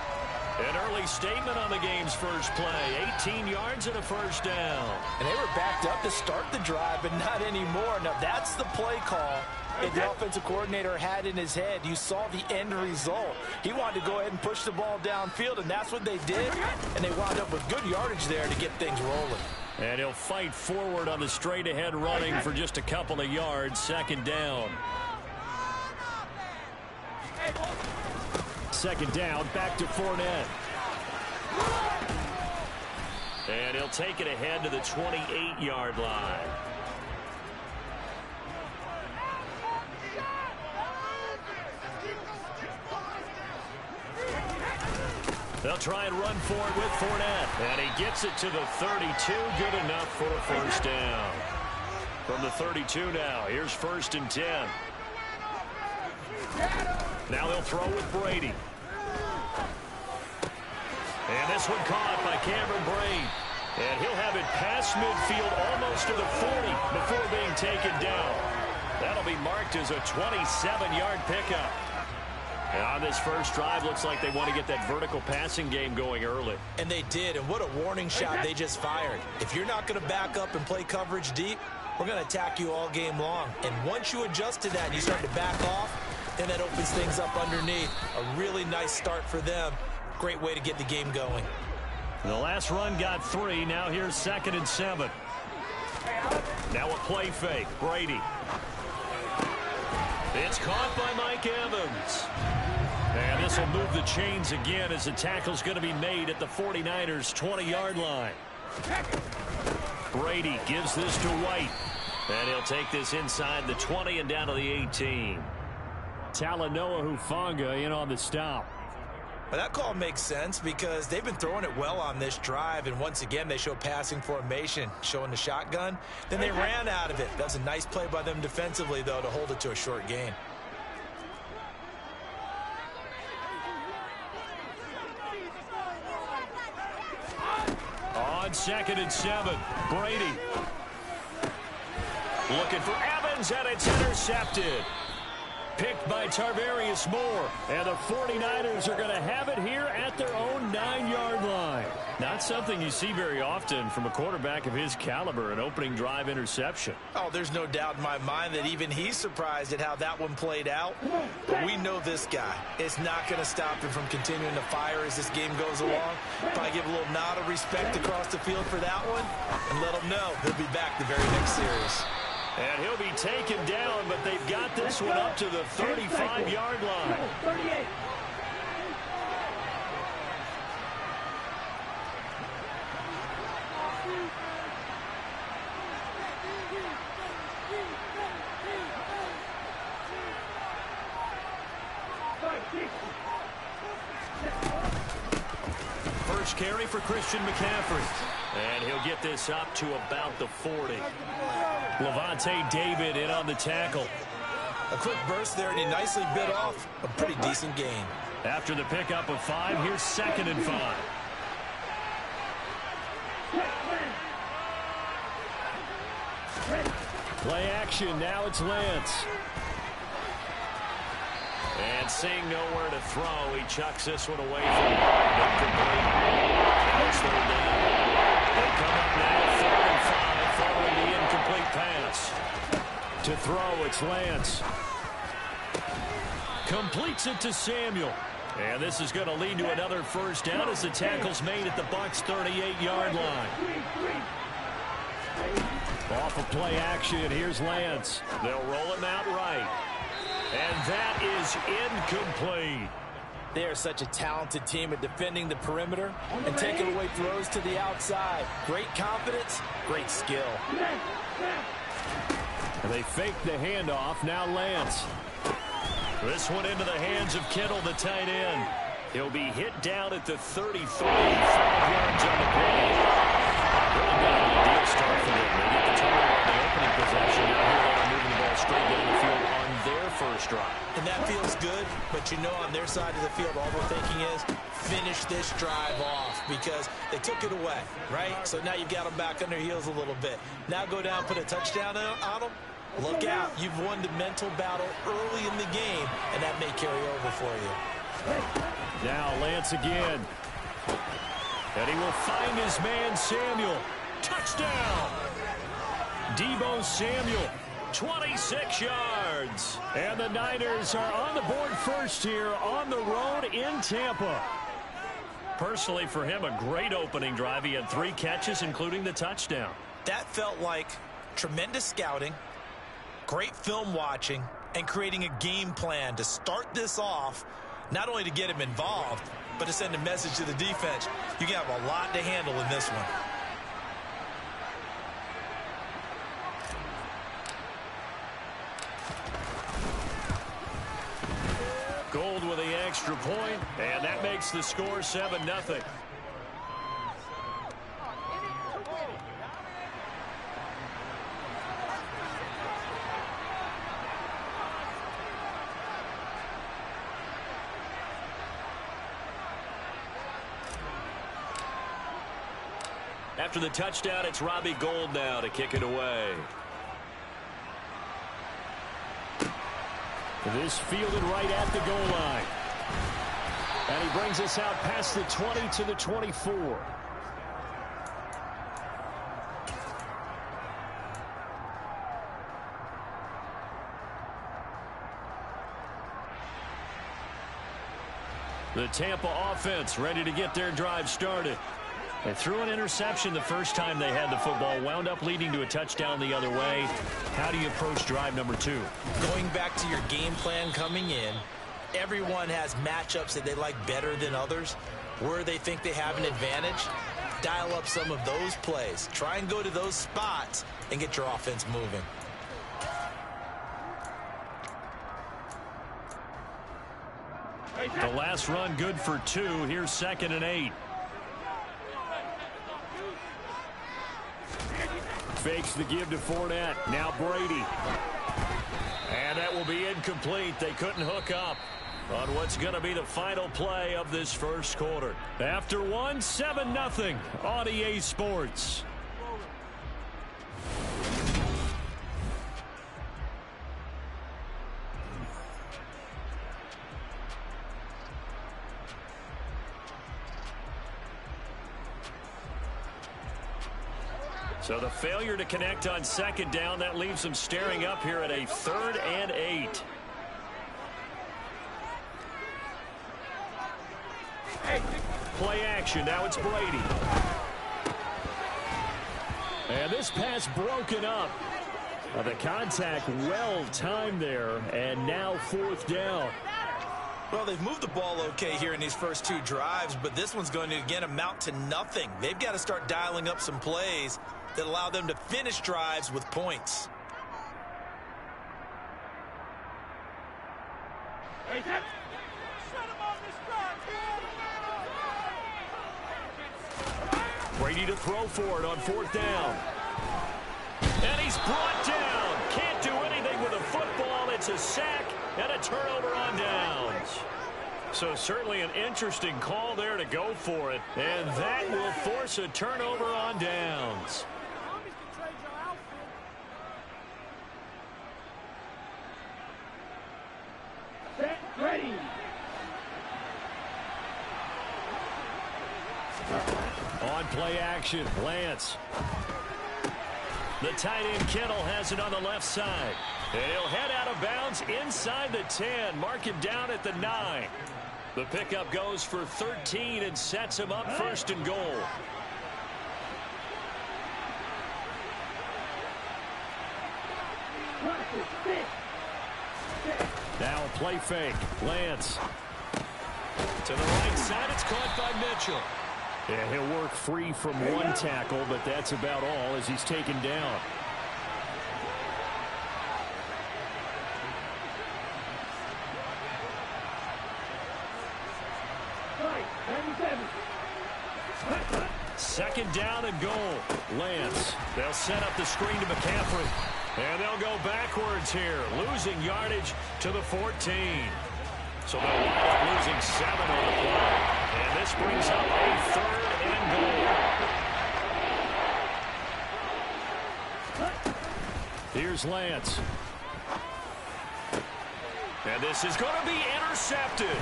An early statement on the game's first play. 18 yards and a first down. And they were backed up to start the drive, but not anymore. Now, that's the play call that the offensive coordinator had in his head. You saw the end result. He wanted to go ahead and push the ball downfield, and that's what they did. And they wound up with good yardage there to get things rolling. And he'll fight forward on the straight-ahead running for just a couple of yards. Second down. Second down, back to Fournette. And he'll take it ahead to the 28-yard line. They'll try and run for it with Fournette. And he gets it to the 32. Good enough for a first down. From the 32 now, here's 1st and 10. Now they'll throw with Brady. And this one caught by Cameron Brate. And he'll have it past midfield almost to the 40 before being taken down. That'll be marked as a 27-yard pickup. And on this first drive, looks like they want to get that vertical passing game going early. And they did, and what a warning shot they just fired. If you're not going to back up and play coverage deep, we're going to attack you all game long. And once you adjust to that and you start to back off, then that opens things up underneath. A really nice start for them. Great way to get the game going. The last run got 3. Now here's 2nd and 7. Now a play fake. Brady. It's caught by Mike Evans. And this will move the chains again as the tackle's going to be made at the 49ers' 20-yard line. Brady gives this to White. And he'll take this inside the 20 and down to the 18. Talanoa Hufanga in on the stop. But that call makes sense because they've been throwing it well on this drive, and once again they show passing formation, showing the shotgun. Then they ran out of it. That's a nice play by them defensively, though, to hold it to a short gain. On 2nd and 7, Brady. Looking for Evans, and it's intercepted. Picked by Tarvarius Moore. And the 49ers are going to have it here at their own 9-yard line. Not something you see very often from a quarterback of his caliber, an opening drive interception. Oh, there's no doubt in my mind that even he's surprised at how that one played out. But we know this guy is not going to stop him from continuing to fire as this game goes along. Probably give a little nod of respect across the field for that one and let him know he'll be back the very next series. And he'll be taken down, but they've got this one up to the 35-yard line. 38. carry for Christian McCaffrey. And he'll get this up to about the 40. Levante David in on the tackle. A quick burst there, and he nicely bit off a pretty decent gain. After the pickup of 5, here's 2nd and 5. Play action, now it's Lance. And seeing nowhere to throw, he chucks this one away from him. Incomplete. Now it's 3rd down. They come up now 3rd and 5 following the incomplete pass. To throw, it's Lance. Completes it to Samuel. And this is going to lead to another 1st down as the tackle's made at the Bucs' 38-yard line. Off of play action, here's Lance. They'll roll him out right. And that is incomplete. They are such a talented team at defending the perimeter and taking away throws to the outside. Great confidence, great skill. And they fake the handoff, now Lance. This one into the hands of Kittle, the tight end. He'll be hit down at the 33, 5 yards on the play. Really been an ideal start for them. They get the turnover on the opening possession. Now here they are moving the ball straight down the field on their 1st drive. And that feels good, but you know on their side of the field, all we're thinking is finish this drive off because they took it away, right? So now you've got them back on their heels a little bit. Now go down, put a touchdown on them. Look out. You've won the mental battle early in the game, and that may carry over for you. Now Lance again. And he will find his man Samuel. Touchdown! Deebo Samuel, 26 yards. And the Niners are on the board first here on the road in Tampa. Personally, for him, a great opening drive. He had 3 catches, including the touchdown. That felt like tremendous scouting, great film watching, and creating a game plan to start this off, not only to get him involved, but to send a message to the defense. You have a lot to handle in this one. Gold with the extra point, and that makes the score 7-0. After the touchdown, it's Robbie Gould now to kick it away. This fielded right at the goal line. And he brings us out past the 20 to the 24. The Tampa offense ready to get their drive started. They threw an interception the first time they had the football, wound up leading to a touchdown the other way. How do you approach drive number 2? Going back to your game plan coming in, everyone has matchups that they like better than others. Where they think they have an advantage, dial up some of those plays. Try and go to those spots and get your offense moving. The last run good for 2. Here's 2nd and 8. Fakes the give to Fournette. Now Brady. And that will be incomplete. They couldn't hook up on what's going to be the final play of this first quarter. After 1, 7-0 on EA Sports. So the failure to connect on 2nd down, that leaves them staring up here at a 3rd and 8. Play action. Now it's Brady. And this pass broken up. The contact well timed there. And now 4th down. Well, they've moved the ball okay here in these first 2 drives, but this one's going to, again, amount to nothing. They've got to start dialing up some plays that allow them to finish drives with points. Ready to throw for it on 4th down. And he's brought down. Can't do anything with a football. It's a sack and a turnover on downs. So certainly an interesting call there to go for it. And that will force a turnover on downs. Set, ready. On play action, Lance. The tight end Kittle has it on the left side. And he'll head out of bounds inside the 10. Mark him down at the 9. The pickup goes for 13 and sets him up 1st and goal. Now a play fake. Lance. To the right side, it's caught by Mitchell. And he'll work free from one tackle, but that's about all as he's taken down. Second down and goal. Lance. They'll set up the screen to McCaffrey. And they'll go backwards here, losing yardage to the 14. So they'll wind up losing 7 on the play. And this brings up a 3rd and goal. Here's Lance. And this is going to be intercepted.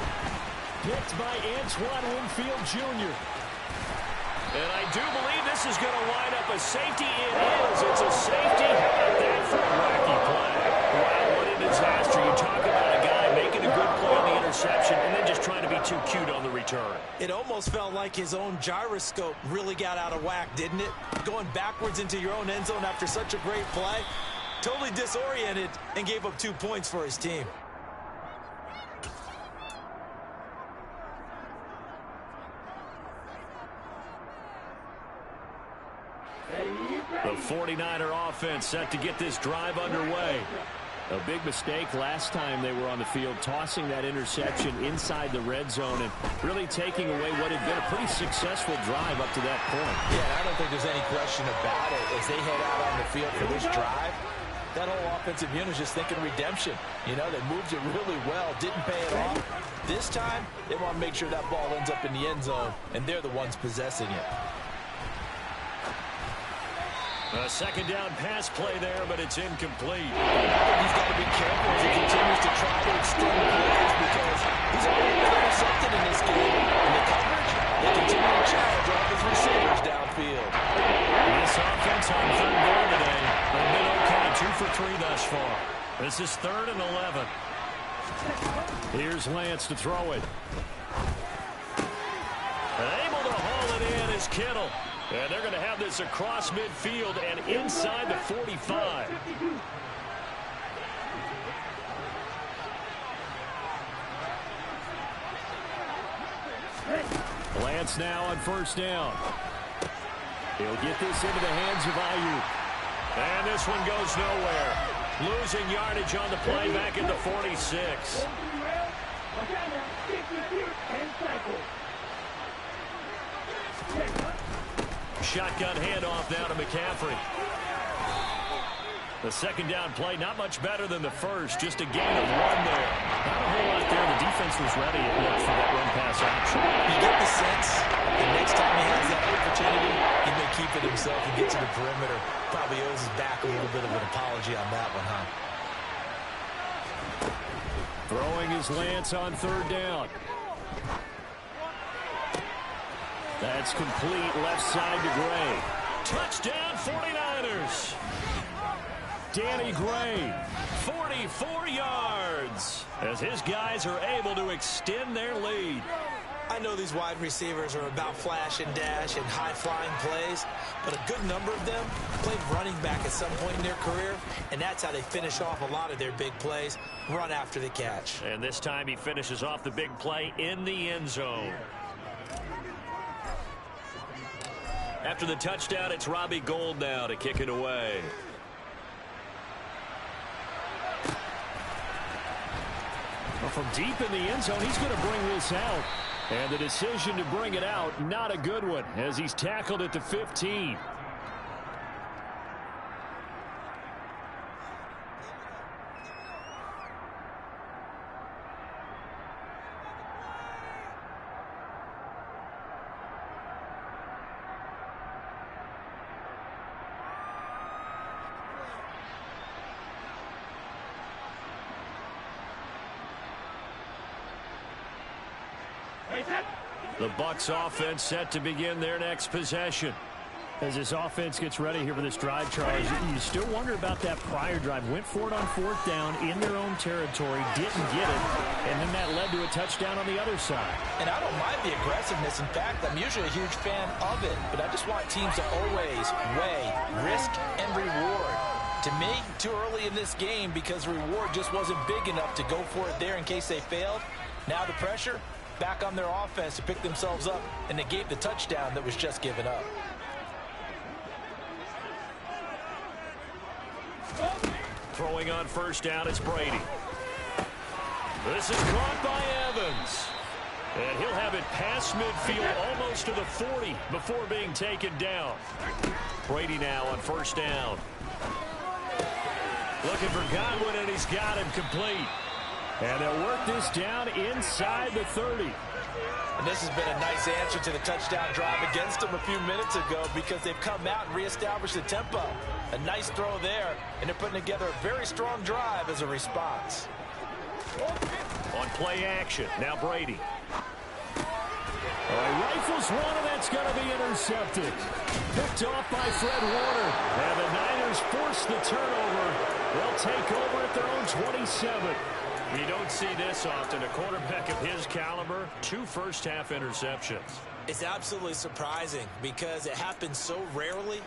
Picked by Antoine Winfield Jr. And I do believe this is going to wind up a safety. It is. It's a safety. How about that for a wacky play? Wow, what a disaster. You talk about a guy making a good play on the interception and then just trying to be too cute on the return. It almost felt like his own gyroscope really got out of whack, didn't it? Going backwards into your own end zone after such a great play. Totally disoriented and gave up 2 points for his team. The 49er offense set to get this drive underway. A big mistake last time they were on the field, tossing that interception inside the red zone and really taking away what had been a pretty successful drive up to that point. Yeah, I don't think there's any question about it. As they head out on the field for this drive, that whole offensive unit is just thinking redemption. You know, they moved it really well, didn't pay it off. This time, they want to make sure that ball ends up in the end zone, and they're the ones possessing it. A second down pass play there, but it's incomplete. He's got to be careful as he continues to try to extend plays because he's already been intercepted in this game. And the coverage, they continue to challenge all his receivers downfield. This offense on 3rd down today. They've been okay, 2 for 3 thus far. This is 3rd and 11. Here's Lance to throw it. Able to haul it in is Kittle. And they're going to have this across midfield and inside the 45. Lance now on 1st down. He'll get this into the hands of Ayuk. And this one goes nowhere. Losing yardage on the play back at the 46. Shotgun handoff now to McCaffrey. The second down play, not much better than the first. Just a gain of 1 there. Not a whole lot there. The defense was ready, it looked, for that run-pass option. You get the sense the next time he has that opportunity, he may keep it himself and get to the perimeter. Probably owes his back a little bit of an apology on that one, huh? Throwing his Lance on 3rd down. That's complete, left side to Gray. Touchdown 49ers. Danny Gray, 44 yards, as his guys are able to extend their lead. I know these wide receivers are about flash and dash and high-flying plays, but a good number of them played running back at some point in their career, and that's how they finish off a lot of their big plays, run after the catch. And this time he finishes off the big play in the end zone. After the touchdown, it's Robbie Gould now to kick it away. Well, from deep in the end zone, he's going to bring this out. And the decision to bring it out, not a good one, as he's tackled at the 15. The Bucs offense set to begin their next possession. As this offense gets ready here for this drive, Charles, you still wonder about that prior drive. Went for it on 4th down in their own territory, didn't get it, and then that led to a touchdown on the other side. And I don't mind the aggressiveness. In fact, I'm usually a huge fan of it, but I just want teams to always weigh risk and reward. To me, too early in this game because the reward just wasn't big enough to go for it there in case they failed. Now the pressure back on their offense to pick themselves up and negate the touchdown that was just given up. Throwing on 1st down, it's Brady. This is caught by Evans. And he'll have it past midfield almost to the 40 before being taken down. Brady now on 1st down. Looking for Godwin, and he's got him complete. And they'll work this down inside the 30. And this has been a nice answer to the touchdown drive against them a few minutes ago because they've come out and reestablished the tempo. A nice throw there, and they're putting together a very strong drive as a response. On play action, now Brady. Rifles one, and that's going to be intercepted. Picked off by Fred Warner. And the Niners force the turnover. They'll take over at their own 27. You don't see this often. A quarterback of his caliber, 2 first-half interceptions. It's absolutely surprising because it happens so rarely.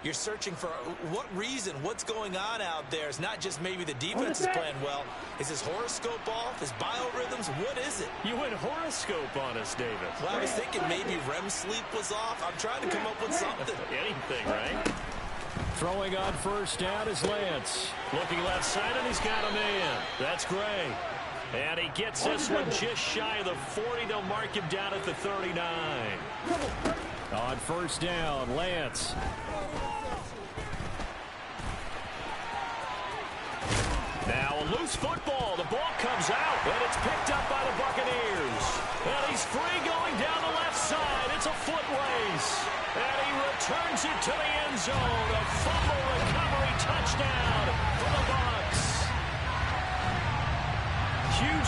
You're searching for what reason, what's going on out there. It's not just maybe the defense is playing well. Is his horoscope off? His biorhythms? What is it? You went horoscope on us, David. Well, I was thinking maybe REM sleep was off. I'm trying to come up with something. Anything, right? Throwing on 1st down is Lance. Looking left side, and he's got a man. That's Gray. And he gets this one just shy of the 40. They'll mark him down at the 39. On 1st down, Lance. Now a loose football. The ball comes out, and it's picked up by the Buccaneers. And he's free going down the left side. It's a foot race. And he returns it to the end zone. A fumble recovery touchdown for the Bucs.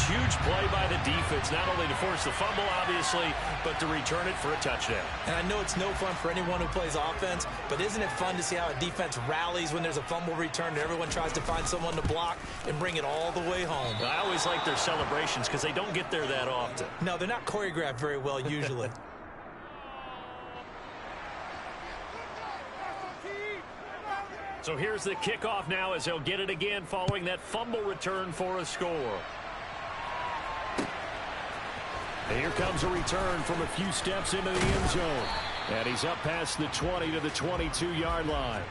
Huge play by the defense, not only to force the fumble, obviously, but to return it for a touchdown. And I know it's no fun for anyone who plays offense, but isn't it fun to see how a defense rallies when there's a fumble return and everyone tries to find someone to block and bring it all the way home? I always like their celebrations because they don't get there that often. No, they're not choreographed very well usually. So here's the kickoff now as they'll get it again following that fumble return for a score. And here comes a return from a few steps into the end zone. And he's up past the 20 to the 22-yard line.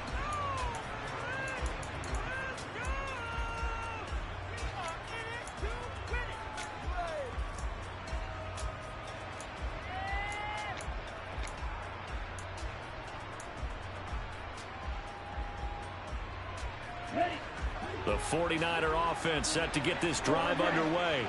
The 49er offense set to get this drive underway.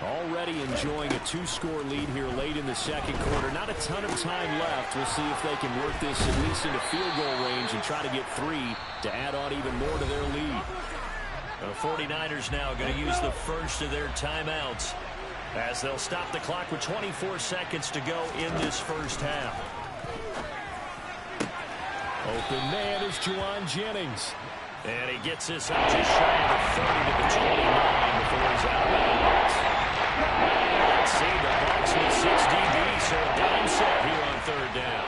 Already enjoying a 2-score lead here late in the 2nd quarter. Not a ton of time left. We'll see if they can work this at least into field goal range and try to get 3 to add on even more to their lead. The 49ers now going to use the first of their timeouts as they'll stop the clock with 24 seconds to go in this first half. Open man is Juwan Jennings. And he gets this up just shy of the 30 to the 29 before he's out of bounds. Let's see, the Bucs with 6 DBs, so a down set here on 3rd down.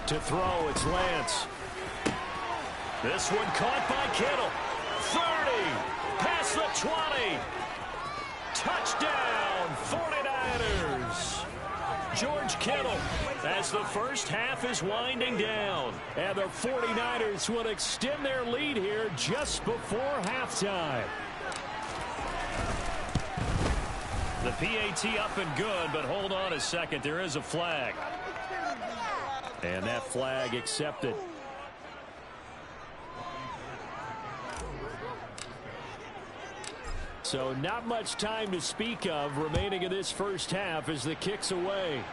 To throw, it's Lance. This one caught by Kittle. 30, past the 20. Touchdown, 49ers. George Kittle as the first half is winding down. And the 49ers will extend their lead here just before halftime. The PAT up and good, but hold on a second. There is a flag. And that flag accepted. So not much time to speak of remaining in this first half as the kick's away.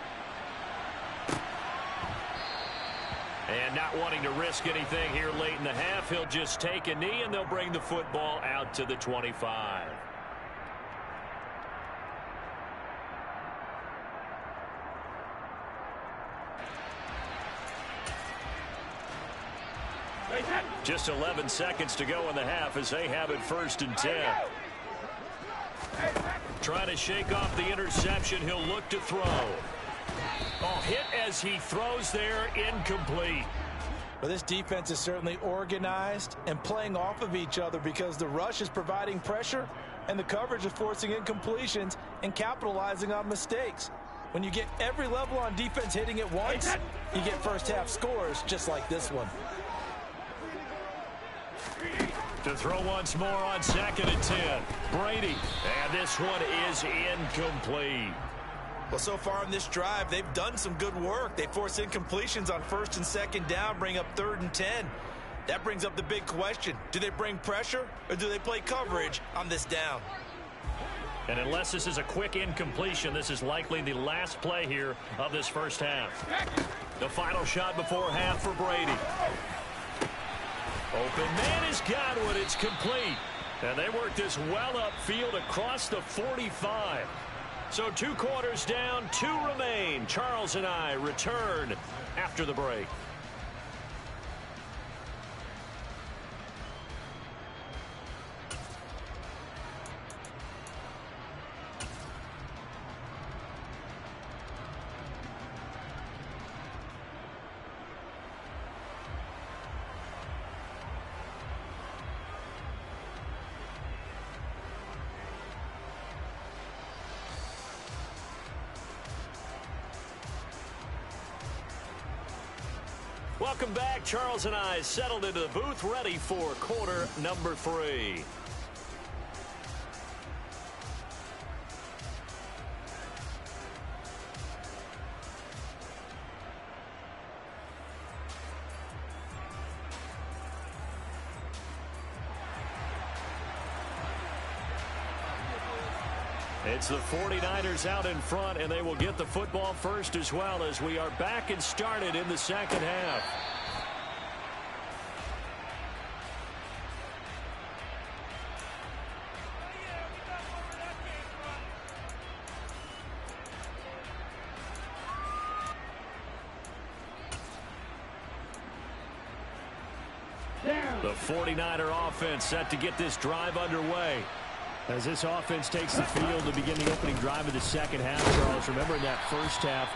And not wanting to risk anything here late in the half, he'll just take a knee and they'll bring the football out to the 25. Just 11 seconds to go in the half as they have it 1st and 10. Trying to shake off the interception. He'll look to throw. Oh, hit as he throws there, incomplete. Well, this defense is certainly organized and playing off of each other because the rush is providing pressure and the coverage is forcing incompletions and capitalizing on mistakes. When you get every level on defense hitting at once, you get first half scores just like this one. To throw once more on 2nd and 10. Brady. And this one is incomplete. Well, so far in this drive, they've done some good work. They force incompletions on 1st and 2nd down, bring up 3rd and 10. That brings up the big question. Do they bring pressure or do they play coverage on this down? And unless this is a quick incompletion, this is likely the last play here of this first half. The final shot before half for Brady. Open man has got one. It's complete. And they work this well upfield across the 45. So 2 quarters down, 2 remain. Charles and I return after the break. Welcome back. Charles and I settled into the booth, ready for quarter number 3. It's the 49ers out in front, and they will get the football first as well as we are back and started in the second half. The 49er offense set to get this drive underway. As this offense takes the field to begin the opening drive of the second half, Charles, remember in that first half,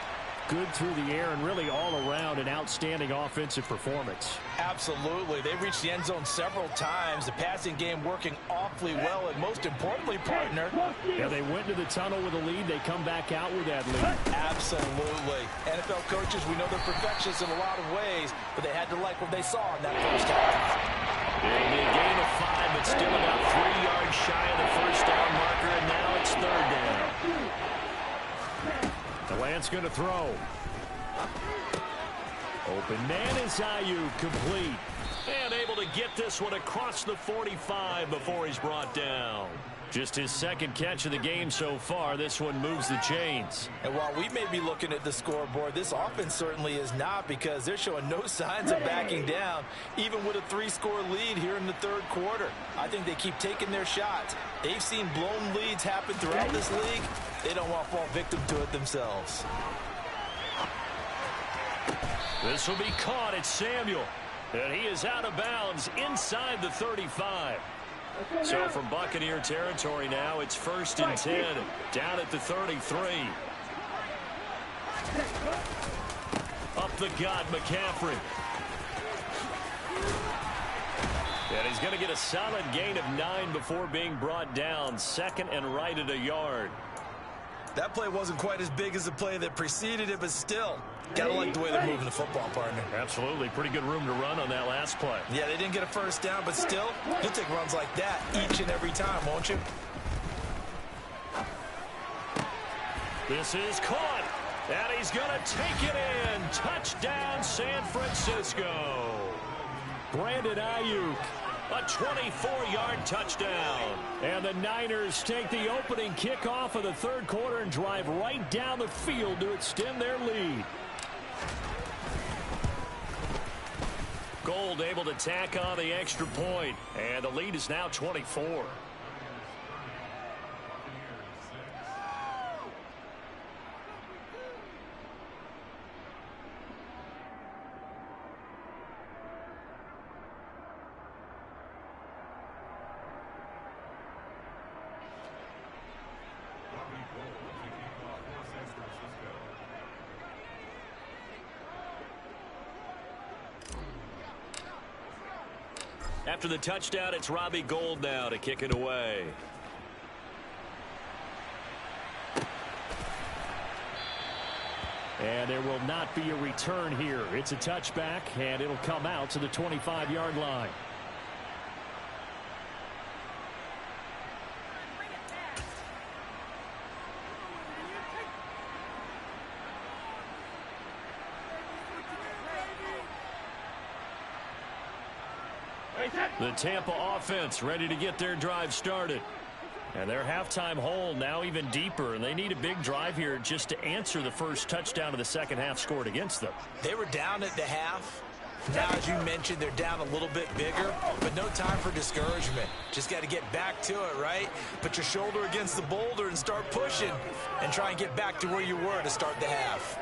good through the air and really all around an outstanding offensive performance. Absolutely. They reached the end zone several times. The passing game working awfully well, and most importantly, partner. Yeah, they went to the tunnel with a lead. They come back out with that lead. Absolutely. NFL coaches, we know they're perfectionists in a lot of ways, but they had to like what they saw in that first half. It'll be a gain of 5, but still about 3 yards shy of the first down marker, and now it's 3rd down. The Lance going to throw. Open man is Ayuk, complete. And able to get this one across the 45 before he's brought down. Just his 2nd catch of the game so far. This one moves the chains. And while we may be looking at the scoreboard, this offense certainly is not, because they're showing no signs of backing down, even with a 3-score lead here in the 3rd quarter. I think they keep taking their shots. They've seen blown leads happen throughout this league. They don't want to fall victim to it themselves. This will be caught. It's Samuel. And he is out of bounds inside the 35. So from Buccaneer territory now, it's 1st and 10, down at the 33. Up the gut, McCaffrey. And he's going to get a solid gain of 9 before being brought down. 2nd and right at a yard. That play wasn't quite as big as the play that preceded it, but still, gotta like the way they're moving the football, partner. Absolutely. Pretty good room to run on that last play. Yeah, they didn't get a first down, but still, you'll take runs like that each and every time, won't you? This is caught, and he's going to take it in. Touchdown, San Francisco. Brandon Ayuk, a 24-yard touchdown. And the Niners take the opening kickoff of the third quarter and drive right down the field to extend their lead. Gold able to tack on the extra point, and the lead is now 24. After the touchdown, it's Robbie Gould now to kick it away. And there will not be a return here. It's a touchback, and it'll come out to the 25-yard line. The Tampa offense ready to get their drive started. And their halftime hole now even deeper, and they need a big drive here just to answer the first touchdown of the second half scored against them. They were down at the half. Now, as you mentioned, they're down a little bit bigger, but no time for discouragement. Just got to get back to it, right? Put your shoulder against the boulder and start pushing and try and get back to where you were to start the half.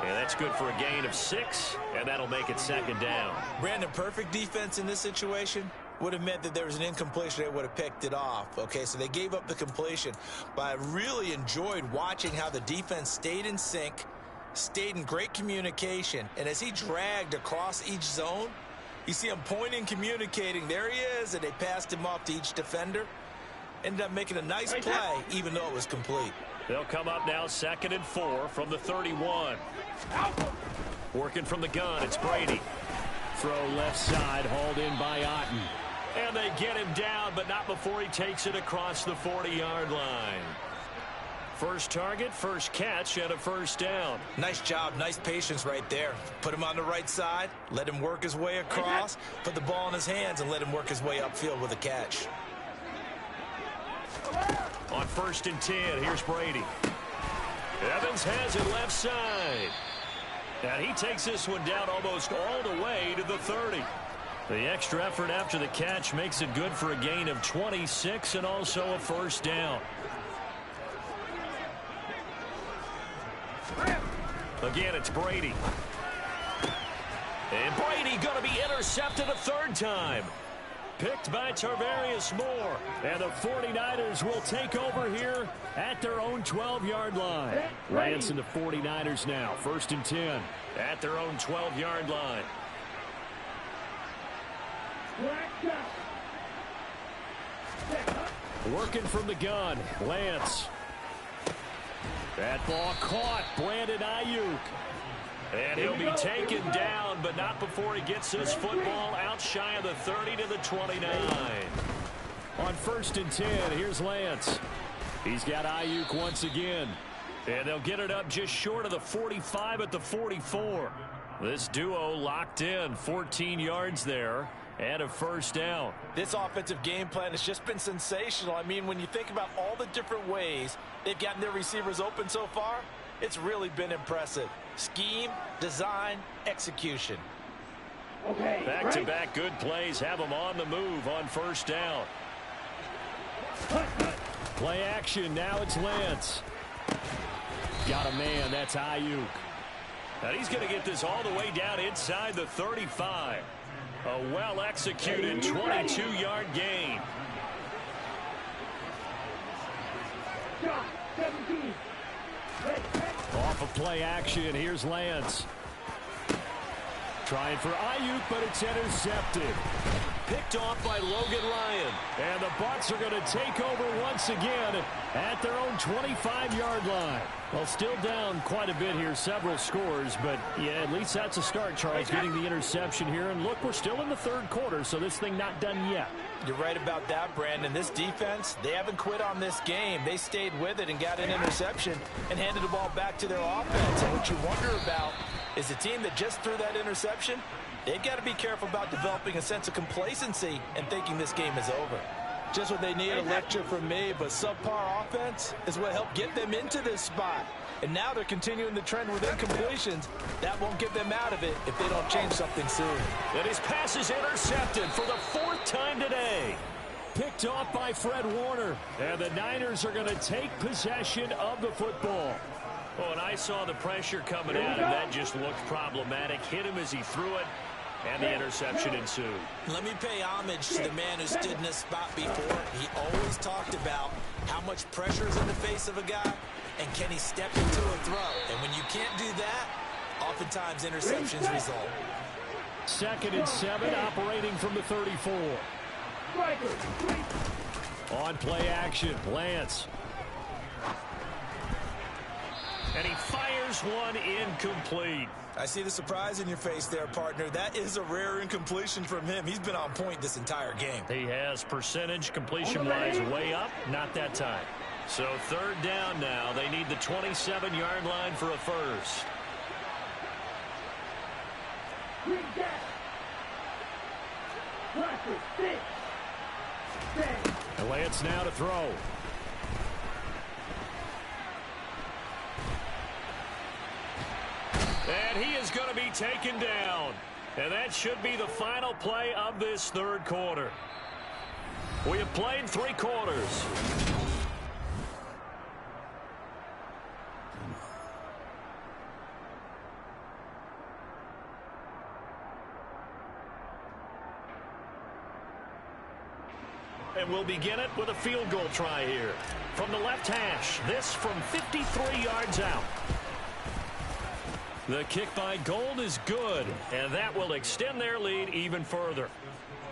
And that's good for a gain of 6, and that'll make it second down. Brandon, perfect defense in this situation would have meant that there was an incompletion. They would have picked it off. Okay, so they gave up the completion. But I really enjoyed watching how the defense stayed in sync, stayed in great communication. And as he dragged across each zone, you see him pointing, communicating. There he is, and they passed him off to each defender. Ended up making a nice play, even though it was complete. They'll come up now 2nd and 4 from the 31. Working from the gun, it's Brady. Throw left side, hauled in by Otten. And they get him down, but not before he takes it across the 40-yard line. First target, first catch, and a first down. Nice job, nice patience right there. Put him on the right side, let him work his way across, put the ball in his hands, and let him work his way upfield with a catch. On 1st and 10, here's Brady. Evans has it left side. And he takes this one down almost all the way to the 30. The extra effort after the catch makes it good for a gain of 26 and also a first down. Again, it's Brady. And Brady going to be intercepted a 3rd time. Picked by Tarvarius Moore. And the 49ers will take over here at their own 12-yard line. Lance and the 49ers now. 1st and 10 at their own 12-yard line. Working from the gun, Lance. That ball caught, Brandon Ayuk. And he'll be taken down, but not before he gets this football out shy of the 30 to the 29. On 1st and 10, here's Lance. He's got Ayuk once again. And they'll get it up just short of the 45 at the 44. This duo locked in, 14 yards there. And a first down. This offensive game plan has just been sensational. I mean, when you think about all the different ways they've gotten their receivers open so far, it's really been impressive. Scheme, design, execution. Okay. Back-to-back good plays have them on the move on first down. Play action. Now it's Lance. Got a man. That's Ayuk. And he's going to get this all the way down inside the 35. A well-executed 22-yard gain. Off of play action, here's Lance. Trying for Ayuk, but it's intercepted. picked off by Logan Ryan. And the Bucs are going to take over once again at their own 25-yard line. Well, still down quite a bit here, several scores, but yeah, at least that's a start, Charles, getting the interception here. And look, we're still in the third quarter, so this thing not done yet. You're right about that, Brandon. This defense, they haven't quit on this game. They stayed with it and got an interception and handed the ball back to their offense. And what you wonder about is the team that just threw that interception, they've got to be careful about developing a sense of complacency and thinking this game is over. Just what they need, a lecture from me, but subpar offense is what helped get them into this spot. And now they're continuing the trend with incompletions. That won't get them out of it if they don't change something soon. And his pass is intercepted for the fourth time today. Picked off by Fred Warner. And the Niners are going to take possession of the football. Oh, and I saw the pressure coming at him. That just looked problematic. Hit him as he threw it. And the interception ensued. Let me pay homage to the man who stood in this spot before. He always talked about how much pressure is in the face of a guy, and can he step into a throw. And when you can't do that, oftentimes interceptions result. 2nd and 7, operating from the 34. On play action, Lance. And he fires one incomplete. I see the surprise in your face there, partner. That is a rare incompletion from him. He's been on point this entire game. He has percentage completion-wise way up. Not that time. So 3rd down now. They need the 27-yard line for a first. And Lance now to throw. And he is going to be taken down. And that should be the final play of this third quarter. We have played 3 quarters. And we'll begin it with a field goal try here. From the left hash, this from 53 yards out. The kick by Gold is good, and that will extend their lead even further.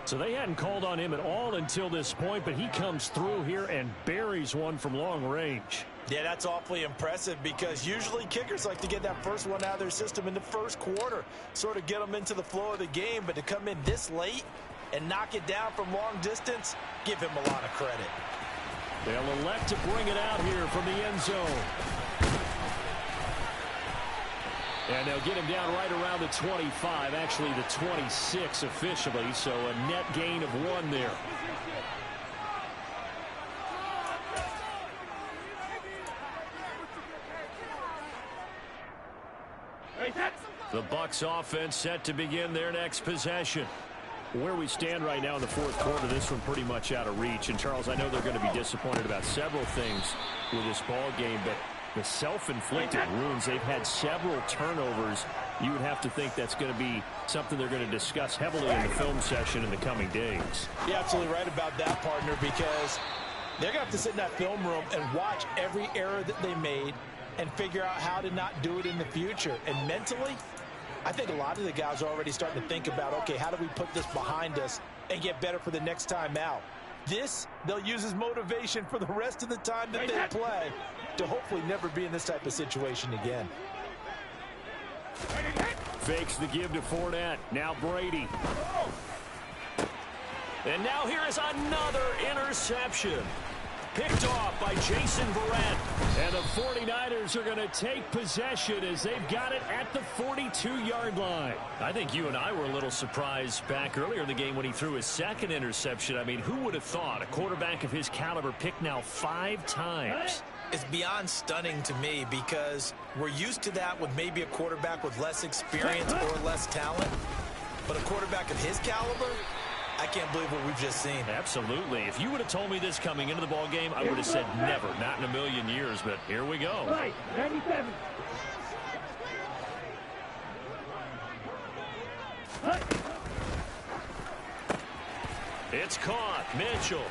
So they hadn't called on him at all until this point, but he comes through here and buries one from long range. Yeah, that's awfully impressive because usually kickers like to get that first one out of their system in the first quarter, sort of get them into the flow of the game, but to come in this late and knock it down from long distance, give him a lot of credit. They'll elect to bring it out here from the end zone. And they'll get him down right around the 25, actually the 26 officially, so a net gain of 1 there. The Bucs offense set to begin their next possession. Where we stand right now in the fourth quarter, this one pretty much out of reach. And, Charles, I know they're going to be disappointed about several things with this ball game, but the self-inflicted wounds, they've had several turnovers. You would have to think that's going to be something they're going to discuss heavily in the film session in the coming days. You're absolutely right about that, partner, because they're going to have to sit in that film room and watch every error that they made and figure out how to not do it in the future. And mentally, I think a lot of the guys are already starting to think about, okay, how do we put this behind us and get better for the next time out? This, they'll use as motivation for the rest of the time that they play to hopefully never be in this type of situation again. Fakes the give to Fournette. Now Brady. And now here is another interception. Picked off by Jason Verrett. And the 49ers are going to take possession as they've got it at the 42-yard line. I think you and I were a little surprised back earlier in the game when he threw his 2nd interception. I mean, who would have thought a quarterback of his caliber picked now 5 times? It's beyond stunning to me because we're used to that with maybe a quarterback with less experience or less talent. But a quarterback of his caliber, I can't believe what we've just seen. Absolutely. If you would have told me this coming into the ball game, I would have said never, not in a million years, but here we go. Right, 97. It's caught. Mitchell.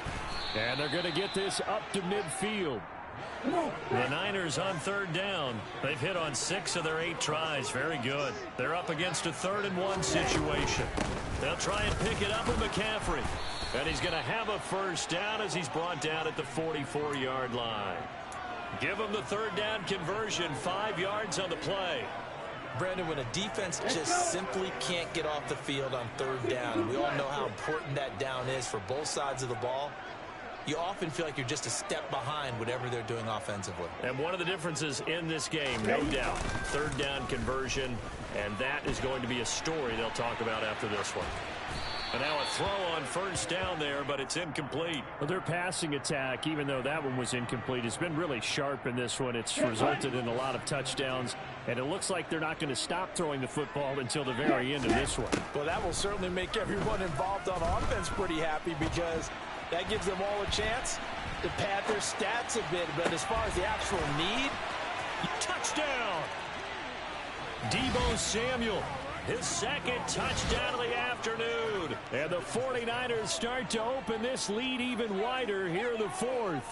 And they're going to get this up to midfield. The Niners on third down. They've hit on 6 of their 8 tries. Very good. They're up against a 3rd-and-1 situation. They'll try and pick it up with McCaffrey. And he's going to have a first down as he's brought down at the 44-yard line. Give him the 3rd down conversion. 5 yards on the play. Brandon, when a defense just simply can't get off the field on 3rd down, and we all know how important that down is for both sides of the ball, you often feel like you're just a step behind whatever they're doing offensively. And one of the differences in this game, no doubt, 3rd down conversion, and that is going to be a story they'll talk about after this one. And now a throw on 1st down there, but it's incomplete. Well, their passing attack, even though that one was incomplete, has been really sharp in this one. It's resulted in a lot of touchdowns, and it looks like they're not going to stop throwing the football until the very end of this one. Well, that will certainly make everyone involved on offense pretty happy, because that gives them all a chance to pad their stats a bit. But as far as the actual need, touchdown! Deebo Samuel, his 2nd touchdown of the afternoon. And the 49ers start to open this lead even wider here in the 4th.